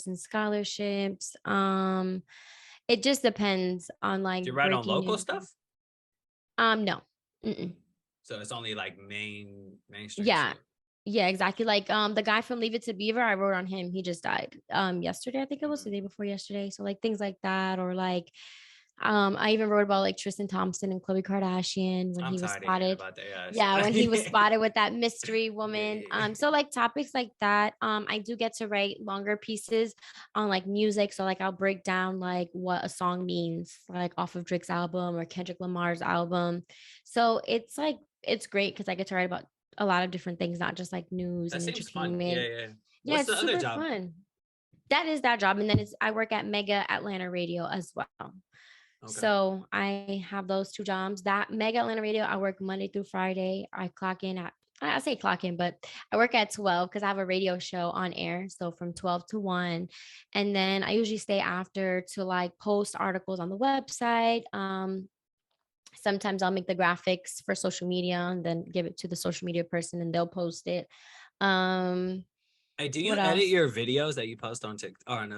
in scholarships. It just depends on Do like you write on breaking local news. stuff? No. Mm-mm. So it's only like mainstream Yeah. shit. Yeah, exactly. Like the guy from Leave It to Beaver, I wrote on him. He just died yesterday. I think it was the Mhm. day before yesterday. So like things like that, or like I even wrote about like Tristan Thompson and Khloe Kardashian when I'm he was tired of hearing spotted. about the AI Yeah, when he was shit. spotted with that mystery Yeah, woman. yeah. So like topics like that. I do get to write longer pieces on like music. So like I'll break down like what a song means, like off of Drake's album or Kendrick Lamar's album. So it's great because I get to write about a lot of different things, not just like news That and seems fun. Yeah, entertainment. yeah. Yeah, What's it's the other super job? fun. That is that job. And then I work at Mega Atlanta Radio as well. Okay. So I have those 2 jobs. That Mega Atlanta Radio, I work Monday through Friday. I say clock in, but I work at 12 because I have a radio show on air. So from 12 to 1. And then I usually stay after to like post articles on the website. Sometimes I'll make the graphics for social media and then give it to the social media person and they'll post it. Um, Hey, do you what edit else? your videos that you post on TikTok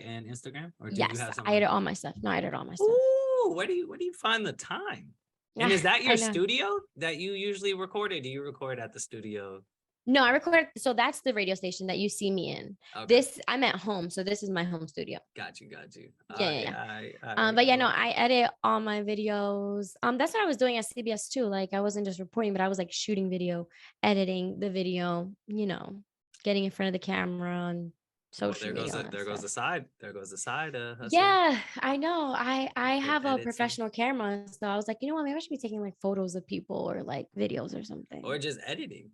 and Instagram, or do you Yes, have I someone? edit all my stuff. No, I edit all my stuff. Ooh, where do you find the time? And is that I your know. studio that you usually record, or do you record at the studio? No, I record. So that's the radio station that you see me in. Okay, I'm at home, so this is my home studio. got you. Yeah, yeah, All yeah. right, But yeah, no, cool. I edit all my videos. That's what I was doing at CBS too. Like I wasn't just reporting, but I was like shooting video, editing the video, getting in front of the camera and Well, social media, all that there goes stuff. the side, hustle. Yeah, I know. I You can have a edit some, professional camera, so I was like, you know what? Maybe I should be taking like photos of people or like videos or something. or just editing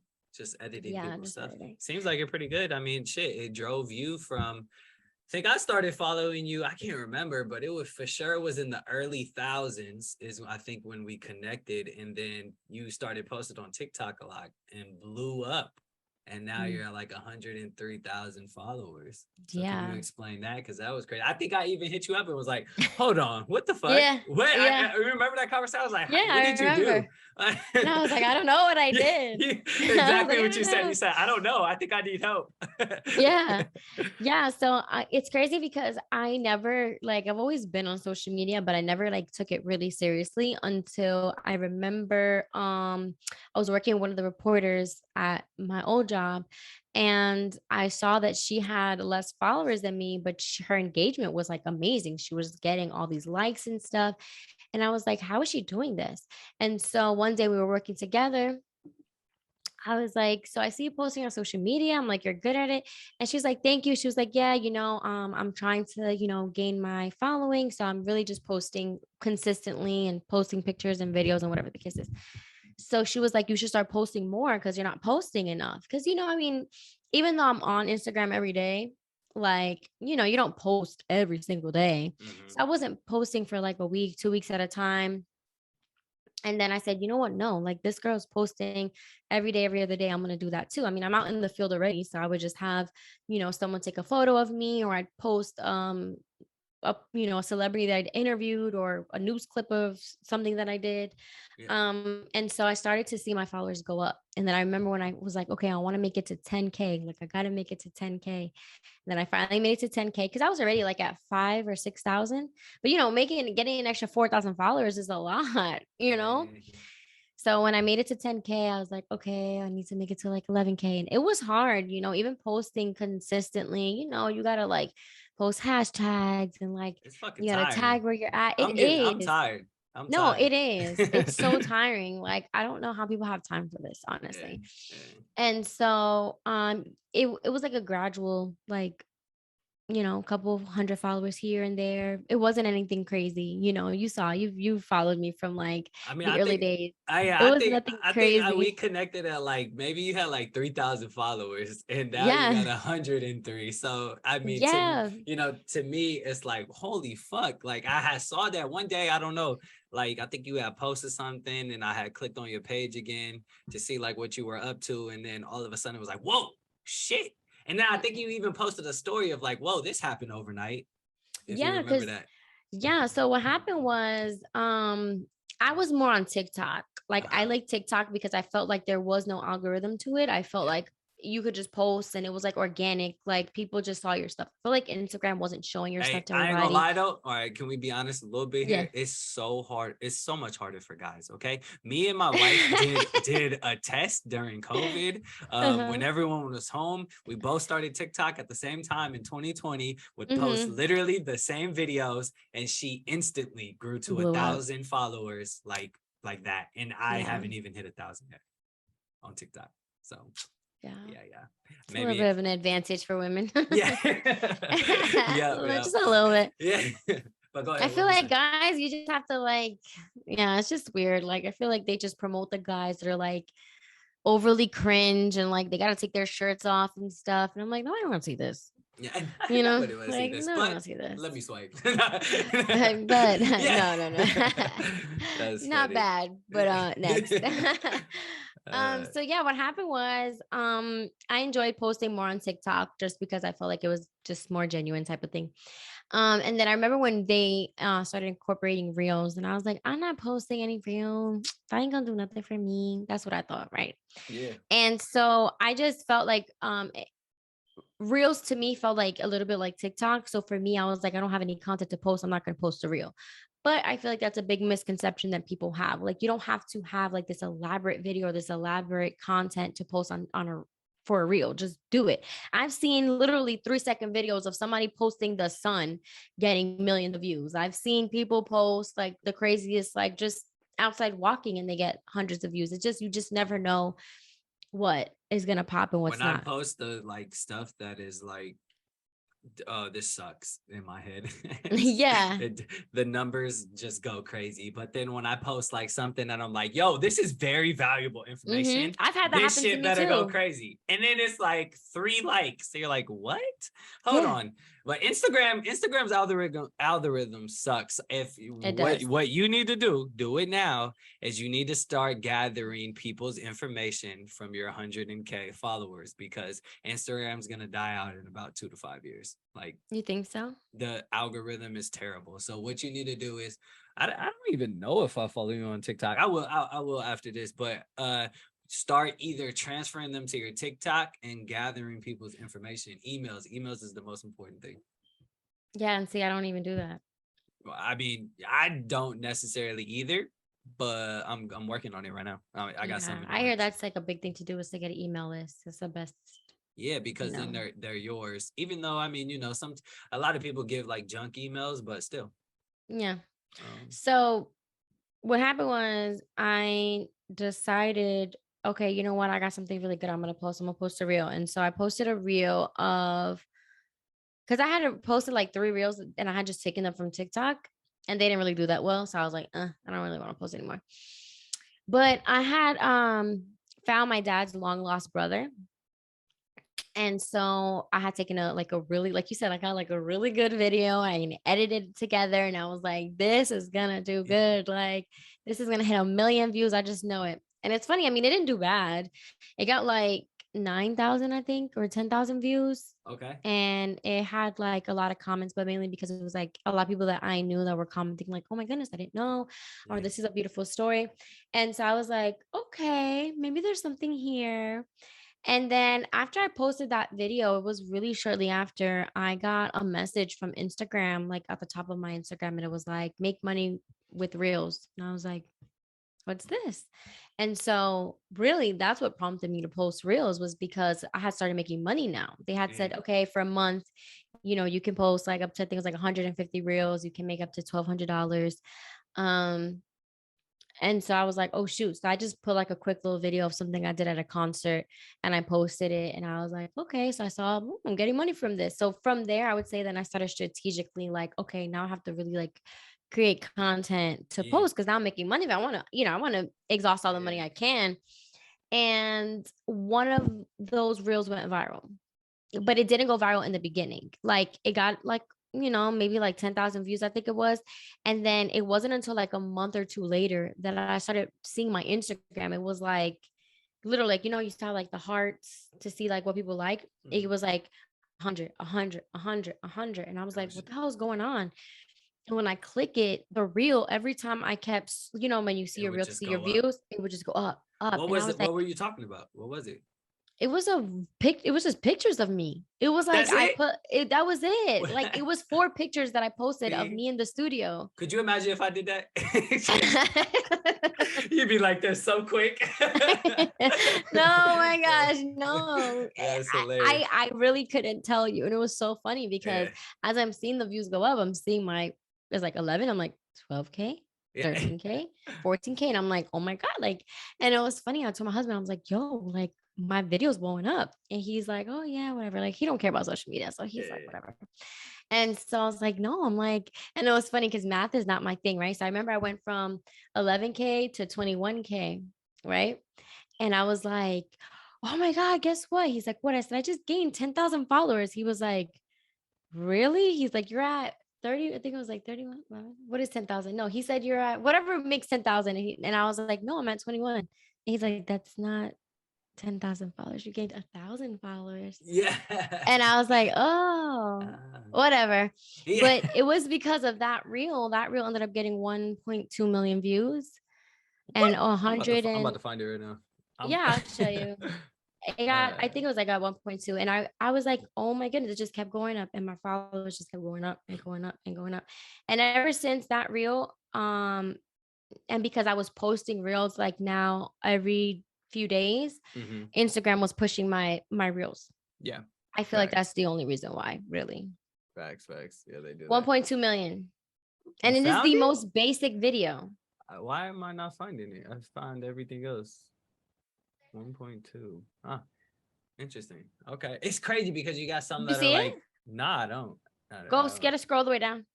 Yeah, people's just stuff. editing. Seems like you're pretty good. I mean, shit, it drove you from. I think I started following you. I can't remember, but it was for sure was in the early thousands is I think when we connected, and then you started posted on TikTok a lot and blew up. And now you're at like 103,000 followers. So Yeah. can you explain that? Because that was crazy. I think I even hit you up and was like, hold on, what the fuck? Yeah. What? Yeah. I remember that conversation. I was like, Yeah, what did you do? And I was like, I don't know what I did. Exactly like, what you said. You said, I don't know. I think I need help. Yeah. Yeah. So it's crazy because I never, like, I've always been on social media, but I never like took it really seriously until I remember I was working with one of the reporters at my old job, and I saw that she had less followers than me, but her engagement was like amazing. She was getting all these likes and stuff. And I was like, how is she doing this? And so one day we were working together. I was like, so I see you posting on social media. I'm like, you're good at it. And she's like, thank you. She was like, yeah, I'm trying to, gain my following. So I'm really just posting consistently and posting pictures and videos and whatever the case is. So she was like, you should start posting more because you're not posting enough. Because, even though I'm on Instagram every day, like, you don't post every single day. Mhm. So I wasn't posting for like a week, 2 weeks at a time. And then I said, you know what? No, like this girl's posting every day, every other day. I'm going to do that too. I mean, I'm out in the field already. So I would just have, someone take a photo of me, or I'd post a celebrity that I'd interviewed, or a news clip of something that I did. Yeah. And so I started to see my followers go up. And then I remember when I was like, okay, I want to make it to 10K. Like I got to make it to 10K. And then I finally made it to 10K because I was already like at 5,000 or 6,000. But getting an extra 4,000 followers is a lot, So when I made it to 10K, I was like, okay, I need to make it to like 11K. And it was hard, even posting consistently, you got to like post hashtags and like, It's fucking you got to tiring. tag where you're at. I'm tired. No, it is. It's so tiring. Like, I don't know how people have time for this, honestly. Yeah. And so, it was like a gradual, like, couple hundred followers here and there. It wasn't anything crazy. You followed me from like the early days. It was nothing crazy. We connected at like, maybe you had like 3,000 followers and now Yeah. you got 103. So, I mean, Yeah. to me, it's like, holy fuck. Like I saw that one day, I don't know, like, I think you had posted something and I had clicked on your page again to see like what you were up to. And then all of a sudden it was like, whoa, shit. And then I think you even posted a story of like, whoa, this happened overnight. If you remember that. Yeah. So what happened was I was more on TikTok. Like I like TikTok because I felt like there was no algorithm to it. I felt like you could just post and it was like organic, like people just saw your stuff. I feel like Instagram wasn't showing your stuff to everybody. I ain't gonna lie though. All right, can we be honest a little bit here? Yeah. It's so hard. It's so much harder for guys. Okay, me and my wife did a test during COVID. When everyone was home, we both started TikTok at the same time in 2020. Would post literally the same videos, and she instantly grew to 1,000 followers, like that. And I haven't even hit 1,000 yet on TikTok. So. Yeah. It's maybe a little bit of an advantage for women. Yeah. Just a little bit. Yeah. But go ahead, I feel like guys, you just have to like, it's just weird. Like, I feel like they just promote the guys that are like overly cringe and like they got to take their shirts off and stuff. And I'm like, no, I don't want to see this. Yeah, I don't want to see this. Let me swipe. But no. That's not funny. bad. But next. So yeah, what happened was I enjoyed posting more on TikTok just because I felt like it was just more genuine type of thing. And then I remember when they started incorporating reels, and I was like, I'm not posting any reels. That ain't gonna do nothing for me. That's what I thought, right? Yeah. And so I just felt like reels to me felt like a little bit like TikTok. So for me, I was like, I don't have any content to post. I'm not going to post a reel. But I feel like that's a big misconception that people have. Like, you don't have to have like this elaborate video or this elaborate content to post for a reel. Just do it. I've seen literally 3-second videos of somebody posting the sun getting millions of views. I've seen people post like the craziest, like just outside walking and they get hundreds of views. It's just, you just never know what is going to pop and what's not. When I post the like stuff that is like, this sucks in my head. Yeah. The numbers just go crazy. But then when I post like something that I'm like, yo, this is very valuable information. I've had that this happen shit to me better too. go crazy. And then it's like 3 likes. So you're like, what? Hold on. But Instagram's algorithm sucks. If does. what you need to do it now, is you need to start gathering people's information from your 100K followers, because Instagram's gonna die out in about 2 to 5 years. Like, You think so? the algorithm is terrible. So what you need to do is, I don't even know if I follow you on TikTok. I will after this, but start either transferring them to your TikTok and gathering people's information. Emails is the most important thing. Yeah, and see, I don't even do that. Well, I mean, I don't necessarily either, but I'm working on it right now. I got something. I hear that's like a big thing to do, is to get an email list. It's the best. Yeah, because then they're yours. Even though, I mean, a lot of people give like junk emails, but still. Yeah. So what happened was, I decided, okay, you know what? I got something really good I'm going to post. I'm going to post a reel. And so I posted a reel because I had posted like 3 reels and I had just taken them from TikTok and they didn't really do that well. So I was like, I don't really want to post anymore. But I had found my dad's long lost brother. And so I had taken a really, like you said, I got like a really good video. I edited it together and I was like, this is gonna do good. Like, this is gonna hit 1 million views. I just know it. And it's funny. I mean, it didn't do bad. It got like 9,000, I think, or 10,000 views. Okay. And it had like a lot of comments, but mainly because it was like a lot of people that I knew that were commenting like, oh my goodness, I didn't know, or this is a beautiful story. And so I was like, okay, maybe there's something here. And then after I posted that video, it was really shortly after I got a message from Instagram, like at the top of my Instagram, and it was like, make money with reels. And I was like, what's this? And so really that's what prompted me to post reels, was because I had started making money now. They had said, okay, for a month, you can post like up to, I think it was like 150 reels. You can make up to $1,200. And so I was like, oh, shoot. So I just put like a quick little video of something I did at a concert and I posted it. And I was like, okay. So I saw, I'm getting money from this. So from there, I would say then I started strategically like, okay, now I have to really like create content to post, because now I'm making money. But I want to exhaust all the money I can. And one of those reels went viral, but it didn't go viral in the beginning. Like, it got like, maybe like 10,000 views, I think it was. And then it wasn't until like a month or 2 later that I started seeing my Instagram. It was like literally like, you saw like the hearts to see like what people like. It was like 100, 100, 100, 100. And I was like, what the hell is going on? And when I click it, the reel, every time I kept, when you see your reel to see your views, it would just go up. What was it? What were you talking about? What was it? It was it was just pictures of me. It was like, that was it. Like, it was 4 pictures that I posted of me in the studio. Could you imagine if I did that? You'd be like, they're so quick. No, my gosh, no. That's hilarious. I really couldn't tell you. And it was so funny because as I'm seeing the views go up, I'm seeing it's like 11. I'm like 12K, 13K, 14K. And I'm like, oh my God. Like, and it was funny. I told my husband, I was like, yo, like, my video's blowing up. And he's like, oh yeah, whatever. Like, he don't care about social media. So he's like, whatever. And so I was like, no, I'm like, and it was funny because math is not my thing. Right. So I remember I went from 11K to 21K. Right. And I was like, oh my God, guess what? He's like, what? I said, I just gained 10,000 followers. He was like, really? He's like, you're at 30. I think it was like 31. What is 10,000? No, he said, you're at whatever makes 10,000. And I was like, no, I'm at 21. And he's like, that's not 10,000 followers. You gained 1,000 followers. Yeah. And I was like, oh, whatever. Yeah. But it was because of that reel. That reel ended up getting 1.2 million views. And 100. I'm about to find it right now. I'll show you. It got, I think it was like at 1.2. And I was like, oh my goodness, it just kept going up. And my followers just kept going up and going up and going up. And ever since that reel, and because I was posting reels like now every few days, Instagram was pushing my reels. Yeah. I feel like that's the only reason why, really. Facts. Yeah, they do. 1.2 million. And it is the most basic video. Why am I not finding it? I find everything else. 1.2. Interesting. Okay. It's crazy because you got some that are like, nah, I don't. Gotta scroll all the way down.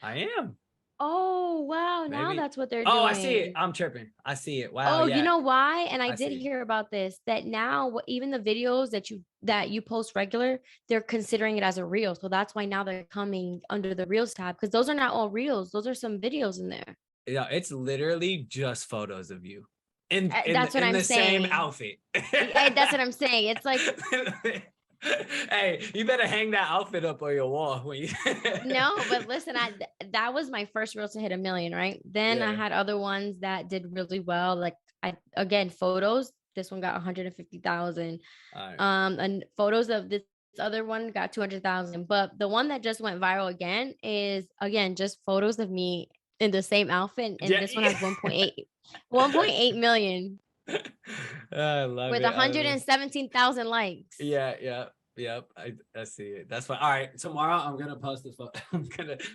I am. Oh, wow. Now Maybe. that's what they're Oh, I see it. doing. I'm tripping. I see it. Wow. Oh, you Yeah. know why? And I I did see. hear about this, that now even the videos that you post regular, they're considering it as a reel. So that's why now they're coming under the reels tab, because those are not all reels. Those are some videos in there. Yeah, it's literally just photos of you in That's what in I'm the same saying. outfit. That's what I'm saying. It's like, Hey, you better hang that outfit up on your wall when you no, but listen, that was my first reel to hit 1 million, right? Then I Yeah. had other ones that did really well. Like I again, photos. This one got 150,000. All right. And photos of this other one got 200,000. But the one that just went viral again is again just photos of me in the same outfit, and Yeah. this one has 1.8 million I love with it. I love 117,000 likes. Yeah. Yep. I see it. That's fine. All right. Tomorrow I'm gonna post this photo. I'm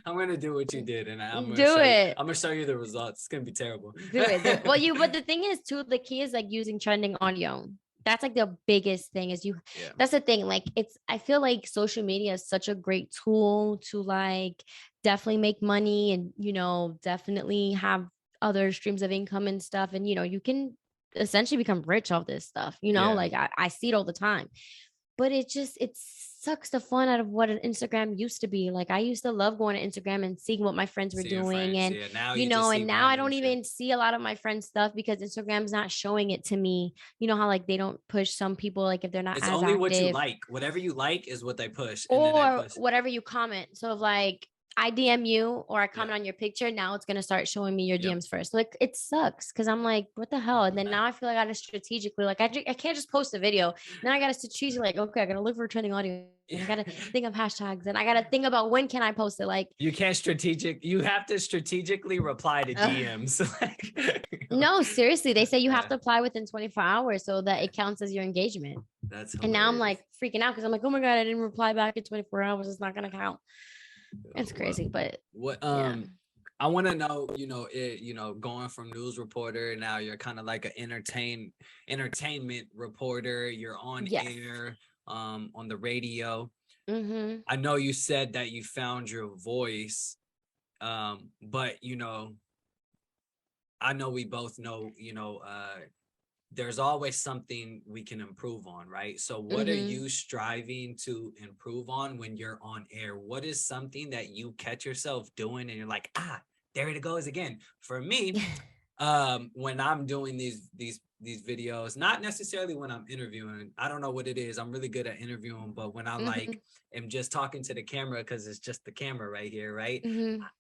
gonna do what you did, and I'm gonna Do show you. it. I'm gonna show you the results. It's gonna be terrible. Do it. Well, but the thing is too, the key is like using trending audio. That's like the biggest thing is Yeah. that's the thing. Like I feel like social media is such a great tool to like definitely make money and, definitely have other streams of income and stuff. And, you can essentially become rich off this stuff, Yeah. like I see it all the time. But it sucks the fun out of what an Instagram used to be. Like I used to love going to Instagram and seeing what my friends were Seeing doing. friends, And, yeah. Now you just see and now I random don't shit. even see a lot of my friends' stuff because Instagram's not showing it to me. You know how like they don't push some people, like if they're not It's as only what you active, like. Whatever you like is what they push, and then they or push. whatever you comment. So if like I DM you or I comment Yeah. on your picture, now it's gonna start showing me your Yep. DMs first. Like it sucks because I'm like, what the hell? And then now I feel like I gotta strategically, like I can't just post a video. Now I gotta strategically, like, okay, I gotta look for trending audio. And I gotta think of hashtags, and I gotta think about when can I post it. Like You have to strategically reply to DMs. no, seriously, they say you have Yeah. to apply within 24 hours so that it counts as your engagement. That's And now I'm hilarious. like freaking out because I'm like, oh my god, I didn't reply back in 24 hours. It's not gonna count. It's crazy, but What yeah. I want to know, going from news reporter, now you're kind of like an entertainment reporter. You're on Yes. air, on the radio. Mm-hmm. I know you said that you found your voice, but I know we both know, there's always something we can improve on, right? So what are you striving to improve on when you're on air? What is something that you catch yourself doing and you're like, there it goes again? For me, when I'm doing these videos, not necessarily when I'm interviewing, I don't know what it is. I'm really good at interviewing, but when I like am just talking to the camera, because it's just the camera right here, right?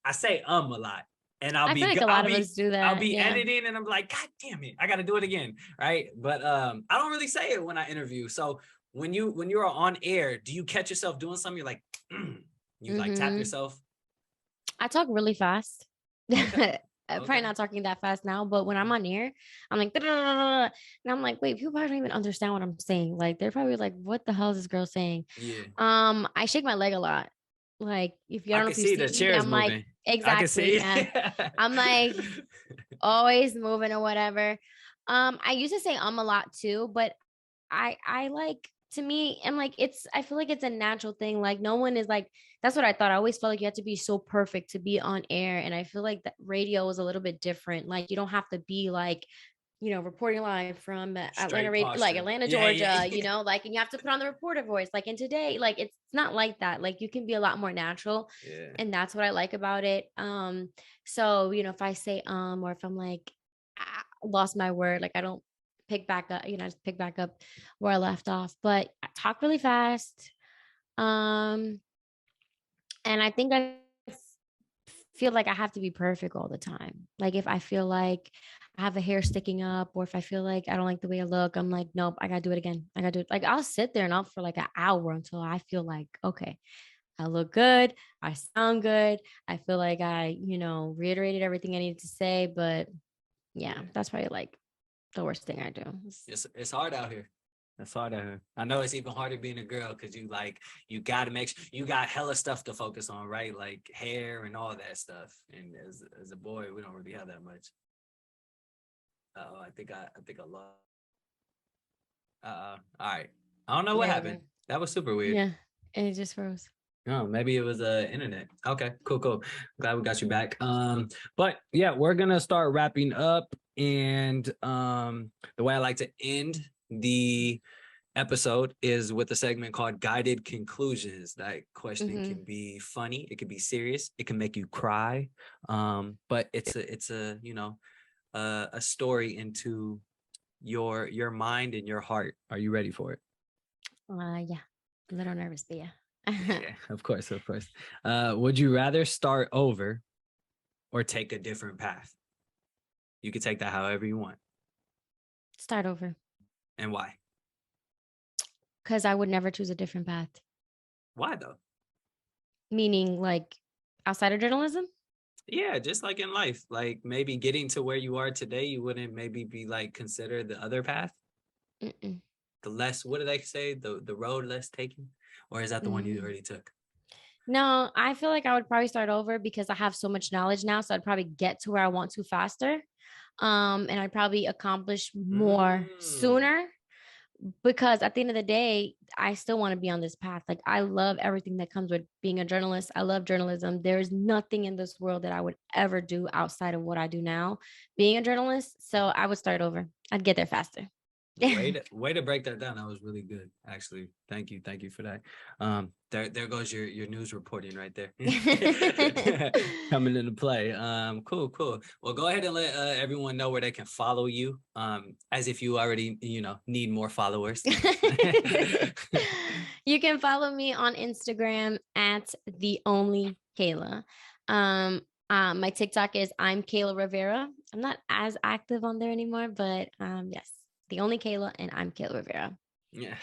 I say a lot. And I feel like a lot of us do that. I'll be yeah. editing and I'm like, God damn it, I got to do it again, right? But I don't really say it when I interview. So when you're on air, do you catch yourself doing something? You're like, you like tap yourself? I talk really fast. Okay. I'm probably not talking that fast now, but when I'm on air, I'm like, and I'm like, wait, people probably don't even understand what I'm saying. Like they're probably like, what the hell is this girl saying? Yeah. I shake my leg a lot. Like if you I don't know can if you see the see me, chairs I'm moving. like, exactly. I can see. Yeah. I'm like always moving or whatever. I used to say a lot too, but I like, to me, and like I feel like it's a natural thing. Like no one is like, that's what I thought. I always felt like you had to be so perfect to be on air. And I feel like that radio is a little bit different. Like you don't have to be like, reporting live from Atlanta, Georgia, like, and you have to put on the reporter voice. Like, and today, like, it's not like that. Like you can be a lot more natural. Yeah. And that's what I like about it. So, if I say, or if I'm like, lost my word, like I don't pick back up, I just pick back up where I left off, but I talk really fast. And I think I feel like I have to be perfect all the time. Like if I feel like I have a hair sticking up, or if I feel like I don't like the way I look, I'm like, nope, I gotta do it again. I gotta do it. Like I'll sit there and I'll for like an hour until I feel like, okay, I look good, I sound good, I feel like I, reiterated everything I needed to say. But yeah, that's probably like the worst thing I do. It's hard out here. It's hard out here. I know it's even harder being a girl because you gotta make sure you got hella stuff to focus on, right? Like hair and all that stuff. And as a boy, we don't really have that much. I think I lost. All right. I don't know what happened. That was super weird. Yeah, and it just froze. Oh, maybe it was internet. Okay, cool. Glad we got you back. But yeah, we're gonna start wrapping up. And the way I like to end the episode is with a segment called Guided Conclusions. That question can be funny, it can be serious, it can make you cry. But it's a a story into your mind and your heart. Are you ready for it? Yeah, a little nervous, but yeah. Yeah, of course. Would you rather start over or take a different path? You could take that however you want. Start over. And why? Because I would never choose a different path. Why though? Meaning, like, outside of journalism? Yeah, just like in life, like maybe getting to where you are today, you wouldn't maybe be like consider the other path, Mm-mm. the less. What did they say? The road less taken, or is that the one you already took? No, I feel like I would probably start over because I have so much knowledge now. So I'd probably get to where I want to faster. And I'd probably accomplish more sooner, because at the end of the day, I still want to be on this path. Like, I love everything that comes with being a journalist. I love journalism. There's nothing in this world that I would ever do outside of what I do now, being a journalist. So I would start over. I'd get there faster. Way to break that down. That was really good, actually. Thank you for that. There goes your news reporting right there coming into play. Cool. Well, go ahead and let everyone know where they can follow you. As if you already need more followers. You can follow me on Instagram at the only Kayla. My TikTok is I'm Kayla Rivera. I'm not as active on there anymore, but yes. The only Kayla, and I'm Kayla Rivera. Yeah,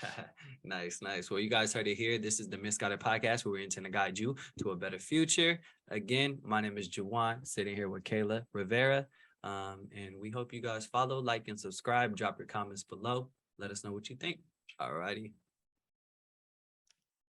nice. Well, you guys heard it here. This is the Misguided Podcast, where we intend to guide you to a better future. Again, my name is Juwan, sitting here with Kayla Rivera. And we hope you guys follow, like, and subscribe. Drop your comments below. Let us know what you think. All righty.